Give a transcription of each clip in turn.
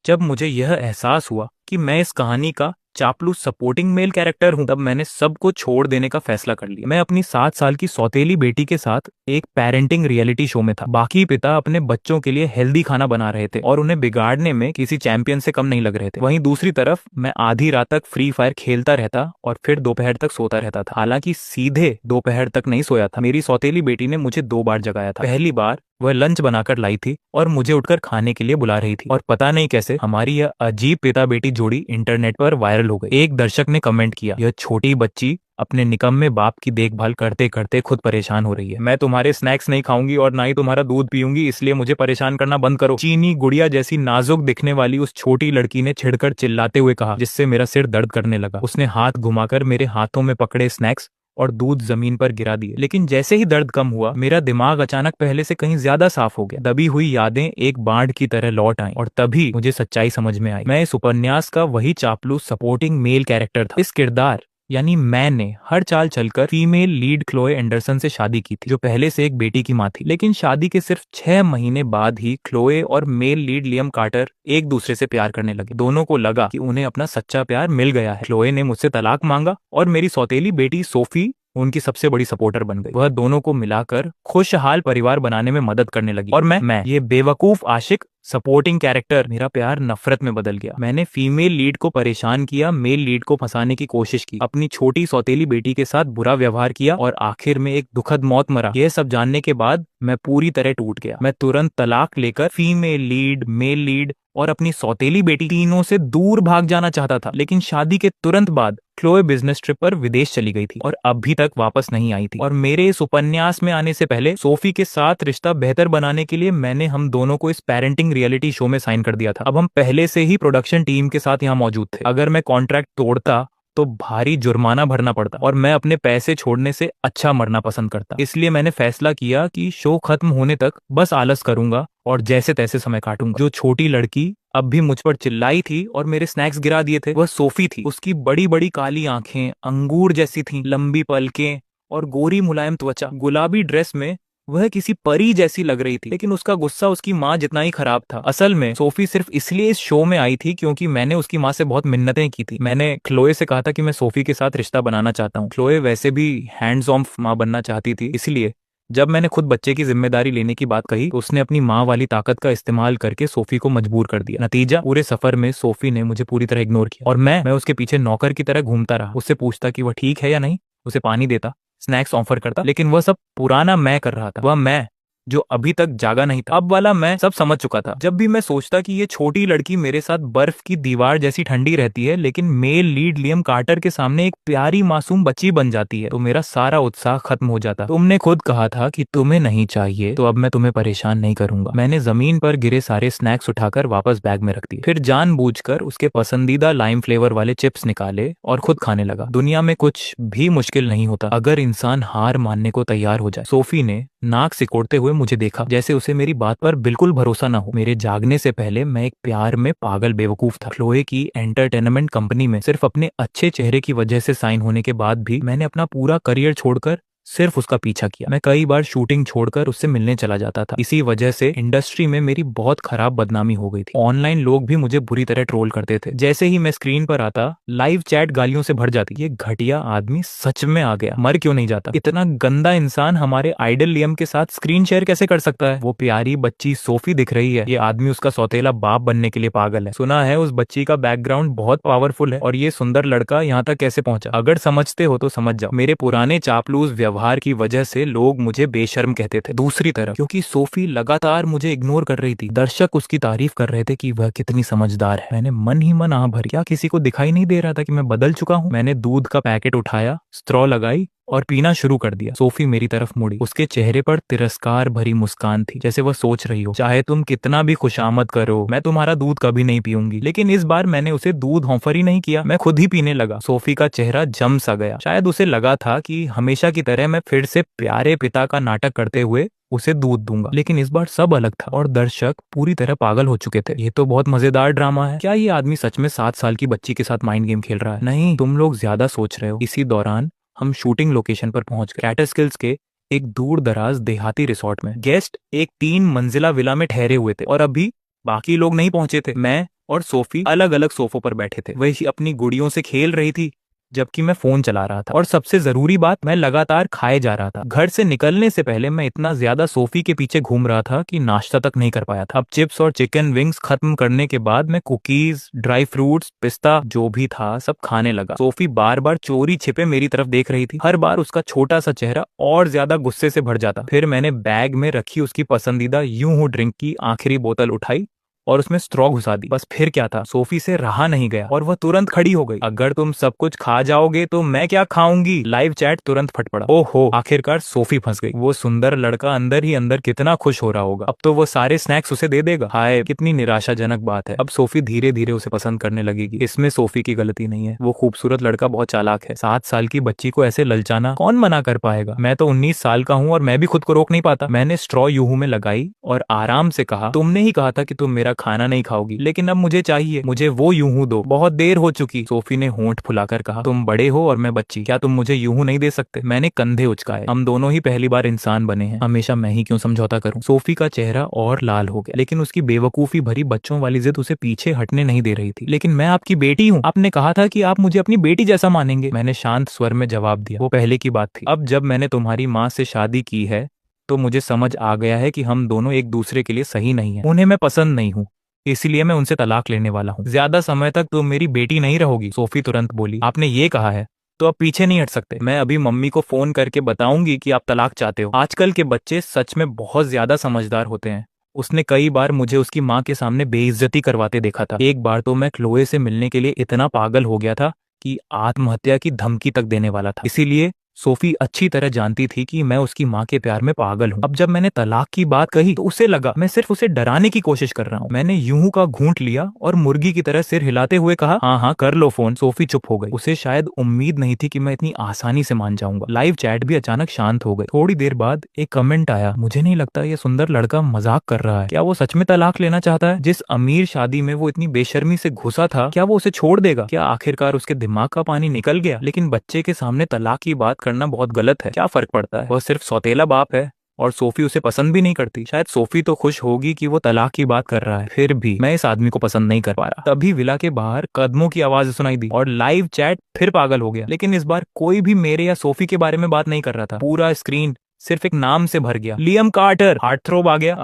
जब मुझे यह एहसास हुआ कि मैं इस कहानी का चापलूस सपोर्टिंग मेल कैरेक्टर हूं, तब मैंने सब कुछ छोड़ देने का फैसला कर लिया। मैं अपनी 7 साल की सौतेली बेटी के साथ एक पेरेंटिंग रियलिटी शो में था। बाकी पिता अपने बच्चों के लिए हेल्दी खाना बना रहे थे और उन्हें बिगाड़ने में किसी चैंपियन से कम नहीं लग रहे थे। वहीं दूसरी तरफ मैं आधी रात तक फ्री फायर खेलता रहता और फिर दोपहर तक सोता रहता था। हालांकि सीधे दोपहर तक नहीं सोया था। मेरी सौतेली बेटी ने मुझे 2 बार जगाया था। पहली बार वह लंच बनाकर लाई थी और मुझे उठकर खाने के लिए बुला रही थी, और पता नहीं कैसे हमारी यह अजीब पिता बेटी जोड़ी इंटरनेट पर वायरल हो गई। एक दर्शक ने कमेंट किया, यह छोटी बच्ची अपने निकम्मे बाप की देखभाल करते करते खुद परेशान हो रही है। मैं तुम्हारे स्नैक्स नहीं खाऊंगी और ना ही तुम्हारा दूध पीऊंगी, इसलिए मुझे परेशान करना बंद करो। चीनी गुड़िया जैसी नाजुक दिखने वाली उस छोटी लड़की ने छिड़कर चिल्लाते हुए कहा, जिससे मेरा सिर दर्द करने लगा। उसने हाथ घुमाकर मेरे हाथों में पकड़े स्नैक्स और दूध जमीन पर गिरा दिए। लेकिन जैसे ही दर्द कम हुआ, मेरा दिमाग अचानक पहले से कहीं ज्यादा साफ हो गया। दबी हुई यादें एक बाढ़ की तरह लौट आईं और तभी मुझे सच्चाई समझ में आई। मैं इस उपन्यास का वही चापलूस सपोर्टिंग मेल कैरेक्टर था। इस किरदार यानी मैंने हर चाल चलकर फीमेल लीड क्लोए एंडरसन से शादी की थी, जो पहले से एक बेटी की मां थी। लेकिन शादी के सिर्फ 6 महीने बाद ही क्लोए और मेल लीड लियम कार्टर एक दूसरे से प्यार करने लगे। दोनों को लगा कि उन्हें अपना सच्चा प्यार मिल गया है। क्लोए ने मुझसे तलाक मांगा और मेरी सौतेली बेटी सोफी उनकी सबसे बड़ी सपोर्टर बन गई। वह दोनों को मिलाकर खुशहाल परिवार बनाने में मदद करने लगी। और मैं ये बेवकूफ आशिक सपोर्टिंग कैरेक्टर, मेरा प्यार नफरत में बदल गया। मैंने फीमेल लीड को परेशान किया, मेल लीड को फंसाने की कोशिश की, अपनी छोटी सौतेली बेटी के साथ बुरा व्यवहार किया और आखिर में एक दुखद मौत मरा। यह सब जानने के बाद मैं पूरी तरह टूट गया। मैं तुरंत तलाक लेकर फीमेल लीड, मेल लीड और अपनी सौतेली बेटी तीनों से दूर भाग जाना चाहता था। लेकिन शादी के तुरंत बाद क्लोए बिजनेस ट्रिप पर विदेश चली गई थी और अभी तक वापस नहीं आई थी। और मेरे इस उपन्यास में आने से पहले सोफी के साथ रिश्ता बेहतर बनाने के लिए मैंने हम दोनों को इस पेरेंटिंग रियलिटी शो में साइन कर दिया था। अब हम पहले से ही प्रोडक्शन टीम के साथ यहाँ मौजूद थे। अगर मैं कॉन्ट्रैक्ट तोड़ता तो भारी जुर्माना भरना पड़ता और मैं अपने पैसे छोड़ने से अच्छा मरना पसंद करता। इसलिए मैंने फैसला किया कि शो खत्म होने तक बस आलस करूंगा और जैसे तैसे समय काटूंगा। जो छोटी लड़की अब भी मुझ पर चिल्लाई थी और मेरे स्नैक्स गिरा दिए थे, वह सोफी थी। उसकी बड़ी बड़ी काली आंखें अंगूर जैसी थीं, लंबी पलकें और गोरी मुलायम त्वचा। गुलाबी ड्रेस में वह किसी परी जैसी लग रही थी, लेकिन उसका गुस्सा उसकी माँ जितना ही खराब था। असल में सोफी सिर्फ इसलिए इस शो में आई थी क्योंकि मैंने उसकी माँ से बहुत मिन्नतें की थी। मैंने क्लोए से कहा था कि मैं सोफी के साथ रिश्ता बनाना चाहता हूँ। क्लोए वैसे भी हैंड्स ऑन माँ बनना चाहती थी, इसलिए जब मैंने खुद बच्चे की जिम्मेदारी लेने की बात कही तो उसने अपनी माँ वाली ताकत का इस्तेमाल करके सोफी को मजबूर कर दिया। नतीजा, पूरे सफर में सोफी ने मुझे पूरी तरह इग्नोर किया और मैं उसके पीछे नौकर की तरह घूमता रहा। उससे पूछता कि वह ठीक है या नहीं, उसे पानी देता, स्नैक्स ऑफर करता, लेकिन वह सब पुराना मैं कर रहा था। वह मैं जो अभी तक जागा नहीं था, अब वाला मैं सब समझ चुका था। जब भी मैं सोचता कि ये छोटी लड़की मेरे साथ बर्फ की दीवार जैसी ठंडी रहती है, लेकिन मेल लीड लियम कार्टर के सामने एक प्यारी मासूम बच्ची बन जाती है, तो मेरा सारा उत्साह खत्म हो जाता। तुमने खुद कहा था कि तुम्हें नहीं चाहिए, तो अब मैं तुम्हें परेशान नहीं करूंगा। मैंने जमीन पर गिरे सारे स्नैक्स उठाकर वापस बैग में रख दिए, फिर जानबूझकर उसके पसंदीदा लाइम फ्लेवर वाले चिप्स निकाले और खुद खाने लगा। दुनिया में कुछ भी मुश्किल नहीं होता अगर इंसान हार मानने को तैयार हो जाए। सोफी ने नाक सिकोड़ते हुए मुझे देखा, जैसे उसे मेरी बात पर बिल्कुल भरोसा ना हो। मेरे जागने से पहले मैं एक प्यार में पागल बेवकूफ था। क्लोए की एंटरटेनमेंट कंपनी में सिर्फ अपने अच्छे चेहरे की वजह से साइन होने के बाद भी मैंने अपना पूरा करियर छोड़कर सिर्फ उसका पीछा किया। मैं कई बार शूटिंग छोड़कर उससे मिलने चला जाता था। इसी वजह से इंडस्ट्री में मेरी बहुत खराब बदनामी हो गई थी। ऑनलाइन लोग भी मुझे बुरी तरह ट्रोल करते थे। जैसे ही मैं स्क्रीन पर आता, लाइव चैट गालियों से भर जाती। ये घटिया आदमी सच में आ गया, मर क्यों नहीं जाता? इतना गंदा इंसान हमारे आइडल लियम के साथ स्क्रीन शेयर कैसे कर सकता है? वो प्यारी बच्ची सोफी दिख रही है, ये आदमी उसका सौतेला बाप बनने के लिए पागल है। सुना है उस बच्ची का बैकग्राउंड बहुत पावरफुल है और ये सुंदर लड़का यहाँ तक कैसे पहुंचा? अगर समझते हो तो समझ जाओ। मेरे पुराने चापलूस व्यवहार की वजह से लोग मुझे बेशर्म कहते थे। दूसरी तरफ क्योंकि सोफी लगातार मुझे इग्नोर कर रही थी, दर्शक उसकी तारीफ कर रहे थे कि वह कितनी समझदार है। मैंने मन ही मन आह भरी। क्या किसी को दिखाई नहीं दे रहा था कि मैं बदल चुका हूँ? मैंने दूध का पैकेट उठाया, स्ट्रॉ लगाई और पीना शुरू कर दिया। सोफी मेरी तरफ मुड़ी, उसके चेहरे पर तिरस्कार भरी मुस्कान थी, जैसे वह सोच रही हो, चाहे तुम कितना भी खुशामद करो, मैं तुम्हारा दूध कभी नहीं पीऊंगी। लेकिन इस बार मैंने उसे दूध ऑफर ही नहीं किया, मैं खुद ही पीने लगा। सोफी का चेहरा जम सा गया। शायद उसे लगा था कि हमेशा की तरह मैं फिर से प्यारे पिता का नाटक करते हुए उसे दूध दूंगा। लेकिन इस बार सब अलग था और दर्शक पूरी तरह पागल हो चुके थे। ये तो बहुत मजेदार ड्रामा है। क्या ये आदमी सच में 7 साल की बच्ची के साथ माइंड गेम खेल रहा है? नहीं, तुम लोग ज्यादा सोच रहे हो। इसी दौरान हम शूटिंग लोकेशन पर पहुंच गए, कैटस्किल्स के एक दूर दराज देहाती रिसोर्ट में। गेस्ट एक 3 मंजिला विला में ठहरे हुए थे और अभी बाकी लोग नहीं पहुंचे थे। मैं और सोफी अलग अलग सोफों पर बैठे थे। वही अपनी गुड़ियों से खेल रही थी जबकि मैं फोन चला रहा था। और सबसे जरूरी बात, मैं लगातार खाए जा रहा था। घर से निकलने से पहले मैं इतना ज्यादा सोफी के पीछे घूम रहा था कि नाश्ता तक नहीं कर पाया था। अब चिप्स और चिकन विंग्स खत्म करने के बाद मैं कुकीज, ड्राई फ्रूट्स, पिस्ता जो भी था सब खाने लगा। सोफी बार बार चोरी छिपे मेरी तरफ देख रही थी। हर बार उसका छोटा सा चेहरा और ज्यादा गुस्से से भर जाता। फिर मैंने बैग में रखी उसकी पसंदीदा यूं हूं ड्रिंक की आखिरी बोतल उठाई और उसमें स्ट्रॉ घुसा दी। बस फिर क्या था, सोफी से रहा नहीं गया और वह तुरंत खड़ी हो गई। अगर तुम सब कुछ खा जाओगे तो मैं क्या खाऊंगी। लाइव चैट तुरंत फट पड़ा। ओहो, आखिरकार सोफी फंस गई। वो सुंदर लड़का अंदर ही अंदर कितना खुश हो रहा होगा। अब तो वो सारे स्नैक्स उसे दे देगा। हाय, कितनी निराशाजनक बात है। अब सोफी धीरे धीरे उसे पसंद करने लगेगी। इसमें सोफी की गलती नहीं है। वो खूबसूरत लड़का बहुत चालाक है। 7 साल की बच्ची को ऐसे ललचाना कौन मना कर पाएगा। मैं तो 19 साल का हूँ और मैं भी खुद को रोक नहीं पाता। मैंने स्ट्रॉ यूहू में लगाई और आराम से कहा, तुमने ही कहा था कि तुम मेरा खाना नहीं खाओगी, लेकिन अब मुझे चाहिए। मुझे वो यूहू दो, बहुत देर हो चुकी। सोफी ने होंठ फुलाकर कहा, तुम बड़े हो और मैं बच्ची, क्या तुम मुझे यूहू नहीं दे सकते। मैंने कंधे उचकाए। हम दोनों ही पहली बार इंसान बने हैं, हमेशा मैं ही क्यों समझौता करूं। सोफी का चेहरा और लाल हो गया, लेकिन उसकी बेवकूफी भरी बच्चों वाली जिद उसे पीछे हटने नहीं दे रही थी। लेकिन मैं आपकी बेटी हूँ, आपने कहा था कि आप मुझे अपनी बेटी जैसा मानेंगे। मैंने शांत स्वर में जवाब दिया, वो पहले की बात थी। अब जब मैंने तुम्हारी माँ से शादी की है तो मुझे समझ आ गया है कि हम दोनों एक दूसरे के लिए सही नहीं है। उन्हें मैं पसंद नहीं हूँ, इसीलिए मैं उनसे तलाक लेने वाला हूँ। ज्यादा समय तक तुम मेरी बेटी नहीं रहोगी। सोफी तुरंत बोली, आपने ये कहा है तो अब पीछे नहीं हट सकते। मैं अभी मम्मी को फोन करके बताऊंगी कि आप तलाक चाहते हो। आजकल के बच्चे सच में बहुत ज्यादा समझदार होते हैं। उसने कई बार मुझे उसकी माँ के सामने बेइज्जती करवाते देखा था। एक बार तो मैं क्लोए से मिलने के लिए इतना पागल हो गया था कि आत्महत्या की धमकी तक देने वाला था। इसीलिए सोफी अच्छी तरह जानती थी कि मैं उसकी माँ के प्यार में पागल हूँ। अब जब मैंने तलाक की बात कही तो उसे लगा मैं सिर्फ उसे डराने की कोशिश कर रहा हूँ। मैंने यूं का घूंट लिया और मुर्गी की तरह सिर हिलाते हुए कहा, हाँ हाँ कर लो फोन। सोफी चुप हो गई। उसे शायद उम्मीद नहीं थी कि मैं इतनी आसानी से मान जाऊंगा। लाइव चैट भी अचानक शांत हो गई। थोड़ी देर बाद एक कमेंट आया, मुझे नहीं लगता ये सुंदर लड़का मजाक कर रहा है। क्या वो सच में तलाक लेना चाहता है। जिस अमीर शादी में वो इतनी बेशर्मी से घुसा था, क्या वो उसे छोड़ देगा। क्या आखिरकार उसके दिमाग का पानी निकल गया। लेकिन बच्चे के सामने तलाक की बात करना बहुत गलत है। क्या फर्क पड़ता है, वह सिर्फ सौतेला बाप है और सोफी उसे पसंद भी नहीं करती। शायद सोफी तो खुश होगी कि वो तलाक की बात कर रहा है, फिर भी मैं इस आदमी को पसंद नहीं कर पा रहा। तभी विला के बाहर कदमों की आवाज सुनाई दी और लाइव चैट फिर पागल हो गया। लेकिन इस बार कोई भी मेरे या सोफी के बारे में बात नहीं कर रहा था। पूरा स्क्रीन सिर्फ एक नाम से भर गया, लियम कार्टर। हार्ट थ्रोब आ गया।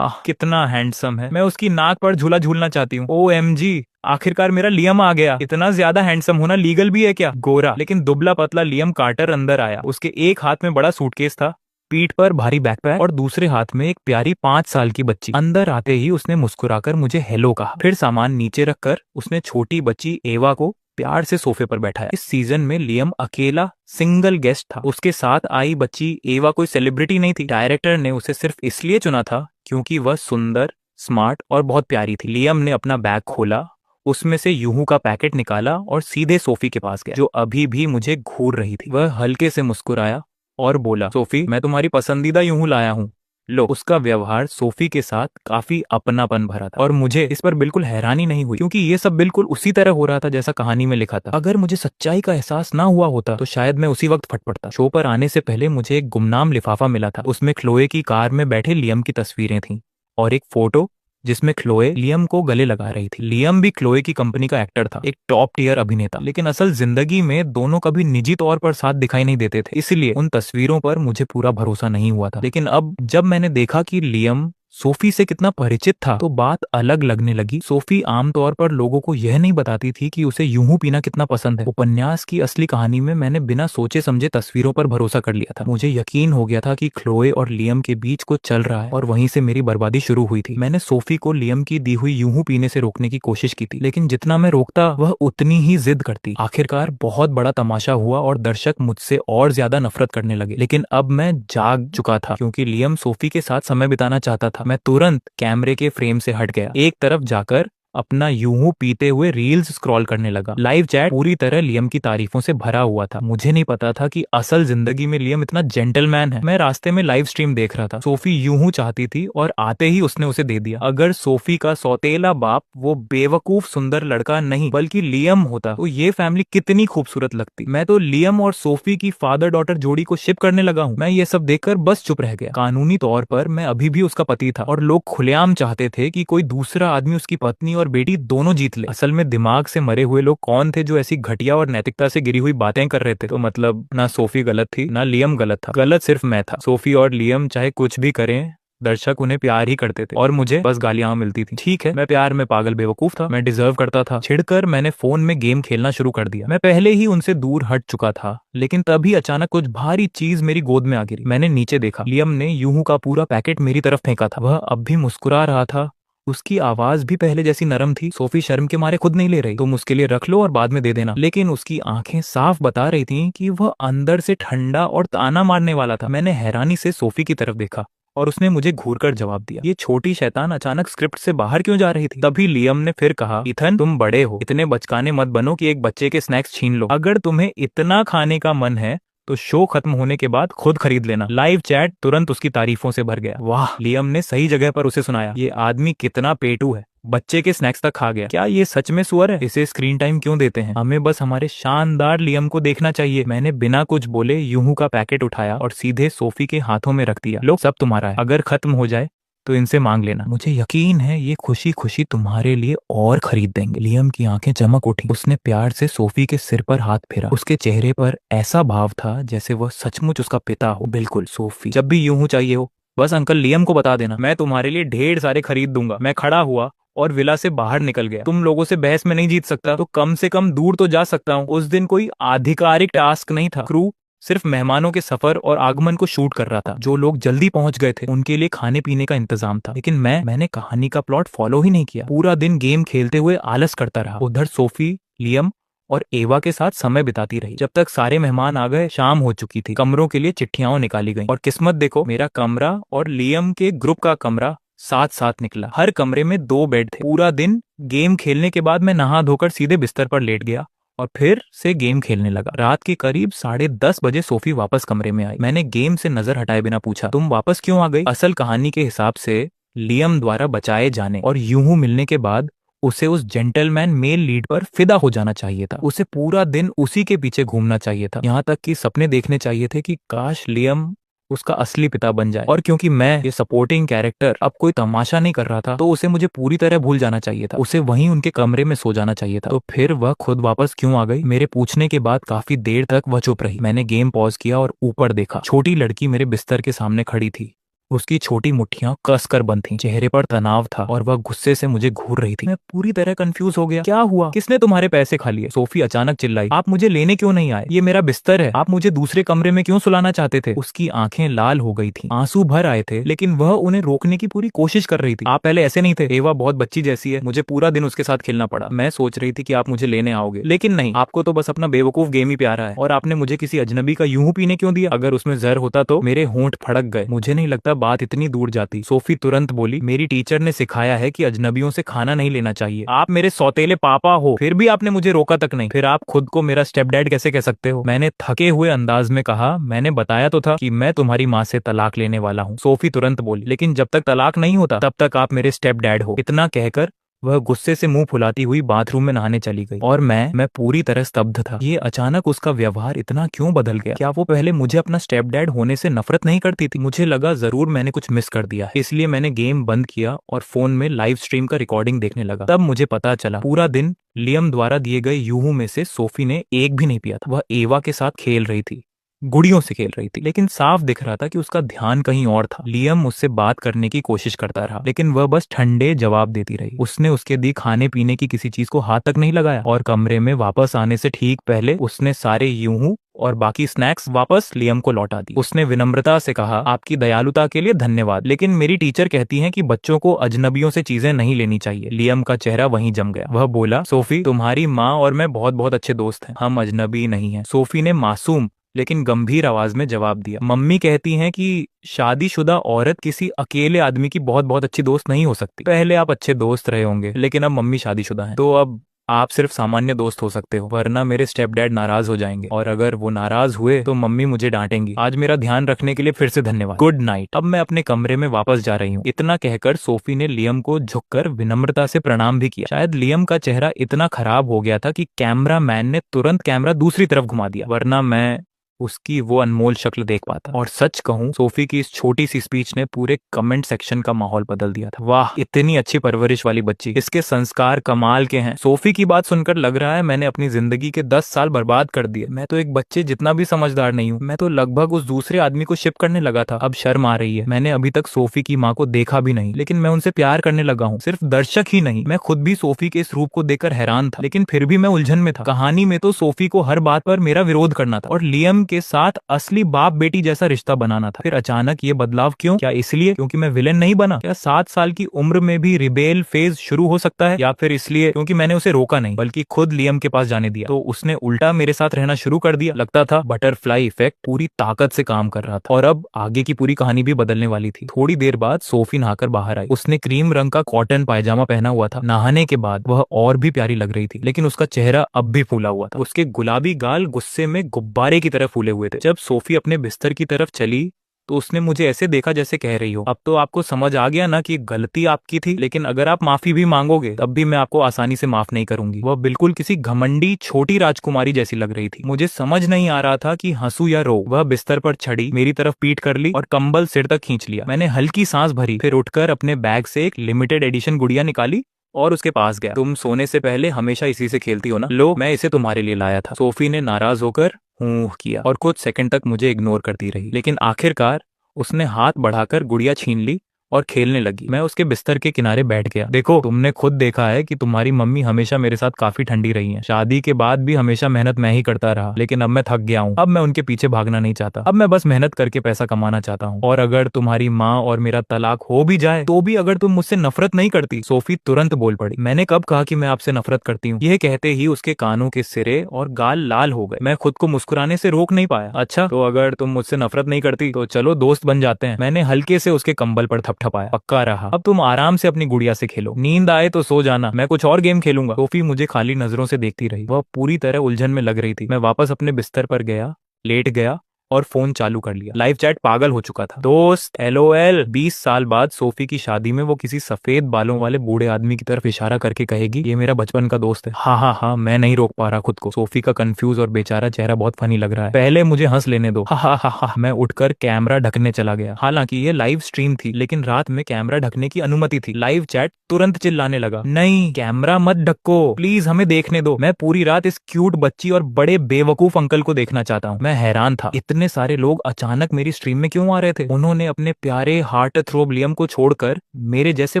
कितना हैंडसम है। मैं उसकी नाक पर झूला झूलना चाहती हूँ। OMG, आखिरकार मेरा लियम आ गया। इतना ज्यादा हैंडसम होना लीगल भी है क्या। गोरा लेकिन दुबला पतला लियम कार्टर अंदर आया। उसके एक हाथ में बड़ा सूटकेस था, पीठ पर भारी बैकपैक और दूसरे हाथ में एक प्यारी 5 साल की बच्ची। अंदर आते ही उसने मुस्कुराकर मुझे हेलो कहा। फिर सामान नीचे रखकर उसने छोटी बच्ची एवा को प्यार से सोफे पर बैठाया। इस सीजन में लियम अकेला सिंगल गेस्ट था। उसके साथ आई बच्ची एवा कोई सेलिब्रिटी नहीं थी। डायरेक्टर ने उसे सिर्फ इसलिए चुना था क्योंकि वह सुंदर, स्मार्ट और बहुत प्यारी थी। लियम ने अपना बैग खोला, उसमें से यूहू का पैकेट निकाला और सीधे सोफी के पास गया, जो अभी भी मुझे घूर रही थी। वह हल्के से मुस्कुराया और बोला, सोफी मैं तुम्हारी पसंदीदा यूहू लाया हूँ, लो। उसका व्यवहार सोफी के साथ काफी अपनापन भरा था और मुझे इस पर बिल्कुल हैरानी नहीं हुई, क्योंकि ये सब बिल्कुल उसी तरह हो रहा था जैसा कहानी में लिखा था। अगर मुझे सच्चाई का एहसास ना हुआ होता तो शायद मैं उसी वक्त फट पड़ता। शो पर आने से पहले मुझे एक गुमनाम लिफाफा मिला था। उसमें क्लोए की कार में बैठे लियम की तस्वीरें थीं और एक फोटो जिसमें क्लोए लियम को गले लगा रही थी। लियम भी क्लोए की कंपनी का एक्टर था, एक टॉप टियर अभिनेता। लेकिन असल जिंदगी में दोनों कभी निजी तौर पर साथ दिखाई नहीं देते थे, इसलिए उन तस्वीरों पर मुझे पूरा भरोसा नहीं हुआ था। लेकिन अब जब मैंने देखा कि लियम सोफी से कितना परिचित था तो बात अलग लगने लगी। सोफी आमतौर पर लोगों को यह नहीं बताती थी कि उसे यूं पीना कितना पसंद है। उपन्यास की असली कहानी में मैंने बिना सोचे समझे तस्वीरों पर भरोसा कर लिया था। मुझे यकीन हो गया था कि क्लोए और लियम के बीच कुछ चल रहा है और वहीं से मेरी बर्बादी शुरू हुई थी। मैंने सोफी को लियम की दी हुई यूं पीने से रोकने की कोशिश की थी, लेकिन जितना मैं रोकता वह उतनी ही जिद करती। आखिरकार बहुत बड़ा तमाशा हुआ और दर्शक मुझसे और ज्यादा नफरत करने लगे। लेकिन अब मैं जाग चुका था, क्योंकि लियम सोफी के साथ समय बिताना चाहता था। मैं तुरंत कैमरे के फ्रेम से हट गया, एक तरफ जाकर अपना यूं पीते हुए रील्स स्क्रॉल करने लगा। लाइव चैट पूरी तरह लियम की तारीफों से भरा हुआ था। मुझे नहीं पता था कि असल जिंदगी में लियम इतना जेंटलमैन है। मैं रास्ते में लाइव स्ट्रीम देख रहा था। सोफी यूं चाहती थी और आते ही उसने उसे दे दिया। अगर सोफी का सौतेला बाप वो बेवकूफ सुंदर लड़का नहीं बल्कि लियम होता तो ये फैमिली कितनी खूबसूरत लगती। मैं तो लियम और सोफी की फादर डॉटर जोड़ी को शिप करने लगा हूँ। मैं ये सब देखकर बस चुप रह गया। कानूनी तौर पर मैं अभी भी उसका पति था और लोग खुलेआम चाहते थे कि कोई दूसरा आदमी उसकी पत्नी और और बेटी दोनों जीत ले। असल में दिमाग से मरे हुए लोग कौन थे जो ऐसी घटिया और नैतिकता से गिरी हुई बातें कर रहे थे? तो मतलब ना सोफी गलत थी ना लियम गलत था, गलत सिर्फ मैं था। सोफी और लियम चाहे कुछ भी करें, दर्शक उन्हें प्यार ही करते थे और मुझे बस गालियां मिलती थी। ठीक है, मैं प्यार में पागल बेवकूफ था, मैं डिजर्व करता था। छिड़कर मैंने फोन में गेम खेलना शुरू कर दिया। मैं पहले ही उनसे दूर हट चुका था, लेकिन तभी अचानक कुछ भारी चीज मेरी गोद में आ गिरी। मैंने नीचे देखा, लियम ने यूहू का पूरा पैकेट मेरी तरफ फेंका था। वह अब भी मुस्कुरा रहा था, उसकी आवाज भी पहले जैसी नरम थी। सोफी शर्म के मारे खुद नहीं ले रही, तुम उसके लिए रख लो और बाद में दे देना। लेकिन उसकी आंखें साफ बता रही थीं कि वह अंदर से ठंडा और ताना मारने वाला था। मैंने हैरानी से सोफी की तरफ देखा और उसने मुझे घूरकर जवाब दिया। ये छोटी शैतान अचानक स्क्रिप्ट से बाहर क्यों जा रही थी? तभी लियम ने फिर कहा, इथन तुम बड़े हो, इतने बचकाने मत बनो कि एक बच्चे के स्नैक्स छीन लो। अगर तुम्हें इतना खाने का मन है तो शो खत्म होने के बाद खुद खरीद लेना। लाइव चैट तुरंत उसकी तारीफों से भर गया। वाह, लियम ने सही जगह पर उसे सुनाया। ये आदमी कितना पेटू है, बच्चे के स्नैक्स तक खा गया। क्या ये सच में सुअर है? इसे स्क्रीन टाइम क्यों देते हैं? हमें बस हमारे शानदार लियम को देखना चाहिए। मैंने बिना कुछ बोले यूहू का पैकेट उठाया और सीधे सोफी के हाथों में रख दिया। लो, सब तुम्हारा है, अगर खत्म हो जाए तो इनसे मांग लेना। मुझे यकीन है ये खुशी खुशी तुम्हारे लिए और खरीद देंगे। लियम की आंखें चमक उठी। उसने प्यार से सोफी के सिर पर हाथ फेरा। उसके चेहरे पर ऐसा भाव था जैसे वह सचमुच उसका पिता हो। बिल्कुल सोफी, जब भी यूं चाहिए हो बस अंकल लियम को बता देना, मैं तुम्हारे लिए ढेर सारे खरीद दूंगा। मैं खड़ा हुआ और विला से बाहर निकल गया। तुम लोगों से बहस में नहीं जीत सकता तो कम से कम दूर तो जा सकता हूँ। उस दिन कोई आधिकारिक टास्क नहीं था। क्रू सिर्फ मेहमानों के सफर और आगमन को शूट कर रहा था। जो लोग जल्दी पहुंच गए थे उनके लिए खाने पीने का इंतजाम था। लेकिन मैंने कहानी का प्लॉट फॉलो ही नहीं किया। पूरा दिन गेम खेलते हुए आलस करता रहा। उधर सोफी, लियम और एवा के साथ समय बिताती रही। जब तक सारे मेहमान आ गए शाम हो चुकी थी। कमरों के लिए चिट्ठियां निकाली गई और किस्मत देखो, मेरा कमरा और लियम के ग्रुप का कमरा साथ साथ निकला। हर कमरे में 2 बेड थे। पूरा दिन गेम खेलने के बाद मैं नहा धोकर सीधे बिस्तर पर लेट गया और फिर से गेम खेलने लगा। रात के करीब 10:30 बजे सोफी वापस कमरे में आई। मैंने गेम से नजर हटाए बिना पूछा, तुम वापस क्यों आ गई? असल कहानी के हिसाब से लियम द्वारा बचाए जाने और यूहू मिलने के बाद उसे उस जेंटलमैन मेल लीड पर फिदा हो जाना चाहिए था। उसे पूरा दिन उसी के पीछे घूमना चाहिए था। यहाँ तक कि सपने देखने चाहिए थे कि काश लियम उसका असली पिता बन जाए। और क्योंकि मैं ये सपोर्टिंग कैरेक्टर अब कोई तमाशा नहीं कर रहा था तो उसे मुझे पूरी तरह भूल जाना चाहिए था। उसे वहीं उनके कमरे में सो जाना चाहिए था। तो फिर वह खुद वापस क्यों आ गई? मेरे पूछने के बाद काफी देर तक वह चुप रही। मैंने गेम पॉज किया और ऊपर देखा। छोटी लड़की मेरे बिस्तर के सामने खड़ी थी। उसकी छोटी मुट्ठियां कसकर बंद थीं। चेहरे पर तनाव था और वह गुस्से से मुझे घूर रही थी। मैं पूरी तरह कंफ्यूज हो गया। क्या हुआ? किसने तुम्हारे पैसे खा लिए? सोफी अचानक चिल्लाई, आप मुझे लेने क्यों नहीं आए? ये मेरा बिस्तर है, आप मुझे दूसरे कमरे में क्यों सुलाना चाहते थे? उसकी आंखें लाल हो गई थी, आंसू भर आए थे, लेकिन वह उन्हें रोकने की पूरी कोशिश कर रही थी। आप पहले ऐसे नहीं थे। एवा बहुत बच्ची जैसी है, मुझे पूरा दिन उसके साथ खेलना पड़ा। मैं सोच रही थी कि आप मुझे लेने आओगे, लेकिन नहीं, आपको तो बस अपना बेवकूफ गेम ही प्यारा है। और आपने मुझे किसी अजनबी का यूं पीने क्यों दिया? अगर उसमें जहर होता तो मेरे होंठ फड़क गए। मुझे नहीं लगता बात इतनी दूर जाती। सोफी तुरंत बोली, मेरी टीचर ने सिखाया है कि अजनबियों से खाना नहीं लेना चाहिए। आप मेरे सौतेले पापा हो, फिर भी आपने मुझे रोका तक नहीं। फिर आप खुद को मेरा स्टेप डैड कैसे कह सकते हो? मैंने थके हुए अंदाज में कहा, मैंने बताया तो था कि मैं तुम्हारी माँ से तलाक लेने वाला हूँ। सोफी तुरंत बोली, लेकिन जब तक तलाक नहीं होता तब तक आप मेरे स्टेप डैड हो। इतना कहकर वह गुस्से से मुंह फुलाती हुई बाथरूम में नहाने चली गई और मैं पूरी तरह स्तब्ध था। ये अचानक उसका व्यवहार इतना क्यों बदल गया? क्या वो पहले मुझे अपना स्टेप डैड होने से नफरत नहीं करती थी? मुझे लगा जरूर मैंने कुछ मिस कर दिया है। इसलिए मैंने गेम बंद किया और फोन में लाइव स्ट्रीम का रिकॉर्डिंग देखने लगा। तब मुझे पता चला पूरा दिन लियम द्वारा दिए गए यूहू में से सोफी ने एक भी नहीं पिया था। वह एवा के साथ खेल रही थी, गुड़ियों से खेल रही थी, लेकिन साफ दिख रहा था कि उसका ध्यान कहीं और था। लियम मुझसे बात करने की कोशिश करता रहा, लेकिन वह बस ठंडे जवाब देती रही। उसने उसके दी खाने पीने की किसी चीज को हाथ तक नहीं लगाया और कमरे में वापस आने से ठीक पहले उसने सारे यूहू और बाकी स्नैक्स वापस लियम को लौटा दी। उसने विनम्रता से कहा, आपकी दयालुता के लिए धन्यवाद, लेकिन मेरी टीचर कहती हैं कि बच्चों को अजनबियों से चीजें नहीं लेनी चाहिए। लियम का चेहरा वहीं जम गया। वह बोला, सोफी, तुम्हारी माँ और मैं बहुत बहुत अच्छे दोस्त हैं, हम अजनबी नहीं हैं। सोफी ने मासूम लेकिन गंभीर आवाज में जवाब दिया, मम्मी कहती हैं कि शादीशुदा औरत किसी अकेले आदमी की बहुत बहुत अच्छी दोस्त नहीं हो सकती। पहले आप अच्छे दोस्त रहे होंगे, लेकिन अब मम्मी शादीशुदा हैं, तो अब आप सिर्फ सामान्य दोस्त हो सकते हो, वरना मेरे स्टेप डैड नाराज हो जाएंगे और अगर वो नाराज हुए तो मम्मी मुझे डांटेंगी। आज मेरा ध्यान रखने के लिए फिर से धन्यवाद, गुड नाइट। अब मैं अपने कमरे में वापस जा रही हूँ। इतना कहकर सोफी ने लियम को झुककर विनम्रता से प्रणाम भी किया। शायद लियम का चेहरा इतना खराब हो गया था कि कैमरा मैन ने तुरंत कैमरा दूसरी तरफ घुमा दिया, वरना मैं उसकी वो अनमोल शक्ल देख पाता। और सच कहूं, सोफी की इस छोटी सी स्पीच ने पूरे कमेंट सेक्शन का माहौल बदल दिया था। वाह, इतनी अच्छी परवरिश वाली बच्ची, इसके संस्कार कमाल के हैं। सोफी की बात सुनकर लग रहा है मैंने अपनी जिंदगी के 10 साल बर्बाद कर दिए। मैं तो एक बच्चे जितना भी समझदार नहीं हूँ। मैं तो लगभग उस दूसरे आदमी को शिप करने लगा था। अब शर्म आ रही है। मैंने अभी तक सोफी की माँ को देखा भी नहीं, लेकिन मैं उनसे प्यार करने लगा हूँ। सिर्फ दर्शक ही नहीं, मैं खुद भी सोफी के इस रूप को देखकर हैरान था, लेकिन फिर भी मैं उलझन में था। कहानी में तो सोफी को हर बात पर मेरा विरोध करना था और लियम के साथ असली बाप बेटी जैसा रिश्ता बनाना था। फिर अचानक ये बदलाव क्यों? क्या इसलिए क्योंकि मैं विलेन नहीं बना? क्या 7 साल की उम्र में भी रिबेल फेज शुरू हो सकता है? या फिर इसलिए क्योंकि मैंने उसे रोका नहीं, बल्कि खुद लियम के पास जाने दिया, तो उसने उल्टा मेरे साथ रहना शुरू कर दिया। लगता था बटरफ्लाई इफेक्ट पूरी ताकत से काम कर रहा था और अब आगे की पूरी कहानी भी बदलने वाली थी। थोड़ी देर बाद सोफी नहाकर बाहर आई। उसने क्रीम रंग का कॉटन पायजामा पहना हुआ था। नहाने के बाद वह और भी प्यारी लग रही थी, लेकिन उसका चेहरा अब भी फूला हुआ था। उसके गुलाबी गाल गुस्से में गुब्बारे की तरह फूले हुए थे। जब सोफी अपने बिस्तर की तरफ चली तो उसने मुझे ऐसे देखा जैसे कह रही हो, अब तो आपको समझ आ गया ना कि गलती आपकी थी, लेकिन अगर आप माफी भी मांगोगे तब भी मैं आपको आसानी से माफ नहीं करूंगी। वह बिल्कुल किसी घमंडी छोटी राजकुमारी जैसी लग रही थी। मुझे समझ नहीं आ रहा था कि हंसू या रो। वह बिस्तर पर चढ़ी, मेरी तरफ पीठ कर ली और कंबल सिर तक खींच लिया। मैंने हल्की सांस भरी, फिर उठकर अपने बैग से एक लिमिटेड एडिशन गुड़िया निकाली और उसके पास गया। तुम सोने से पहले हमेशा इसी से खेलती हो ना, लो मैं इसे तुम्हारे लिए लाया था। सोफी ने नाराज होकर हूं किया और कुछ सेकंड तक मुझे इग्नोर करती रही, लेकिन आखिरकार उसने हाथ बढ़ाकर गुड़िया छीन ली और खेलने लगी। मैं उसके बिस्तर के किनारे बैठ गया। देखो, तुमने खुद देखा है कि तुम्हारी मम्मी हमेशा मेरे साथ काफी ठंडी रही हैं। शादी के बाद भी हमेशा मेहनत मैं ही करता रहा, लेकिन अब मैं थक गया हूँ। अब मैं उनके पीछे भागना नहीं चाहता। अब मैं बस मेहनत करके पैसा कमाना चाहता हूँ। और अगर तुम्हारी माँ और मेरा तलाक हो भी जाए तो भी अगर तुम मुझसे नफरत नहीं करती। सोफी तुरंत बोल पड़ी। मैंने कब कहा कि मैं आपसे नफरत करती हूँ? यह कहते ही उसके कानों के सिरे और गाल लाल हो गए। मैं खुद को मुस्कुराने से रोक नहीं पाया। अच्छा, तो अगर तुम मुझसे नफरत नहीं करती तो चलो दोस्त बन जाते हैं। मैंने हल्के से उसके कंबल पर थपथपाया। पक्का रहा। अब तुम आराम से अपनी गुड़िया से खेलो, नींद आए तो सो जाना, मैं कुछ और गेम खेलूंगा। सोफी मुझे खाली नजरों से देखती रही। वह पूरी तरह उलझन में लग रही थी। मैं वापस अपने बिस्तर पर गया, लेट गया और फोन चालू कर लिया। लाइव चैट पागल हो चुका था। दोस्त LOL। 20 साल बाद सोफी की शादी में वो किसी सफेद बालों वाले बूढ़े आदमी की तरफ इशारा करके कहेगी ये मेरा बचपन का दोस्त है। हाँ हाँ हाँ, मैं नहीं रोक पा रहा खुद को। सोफी का कंफ्यूज और बेचारा चेहरा बहुत फनी लग रहा है। पहले मुझे हंस लेने दो। हा हा हा हा। मैं उठकर कैमरा ढकने चला गया। हालांकि ये लाइव स्ट्रीम थी, लेकिन रात में कैमरा ढकने की अनुमति थी। लाइव चैट तुरंत चिल्लाने लगा, नहीं कैमरा मत ढको, प्लीज हमें देखने दो। मैं पूरी रात इस क्यूट बच्ची और बड़े बेवकूफ अंकल को देखना चाहता हूँ। मैं हैरान था, इतने सारे लोग अचानक मेरी स्ट्रीम में क्यों आ रहे थे? उन्होंने अपने प्यारे हार्ट थ्रोब लियम को छोड़कर मेरे जैसे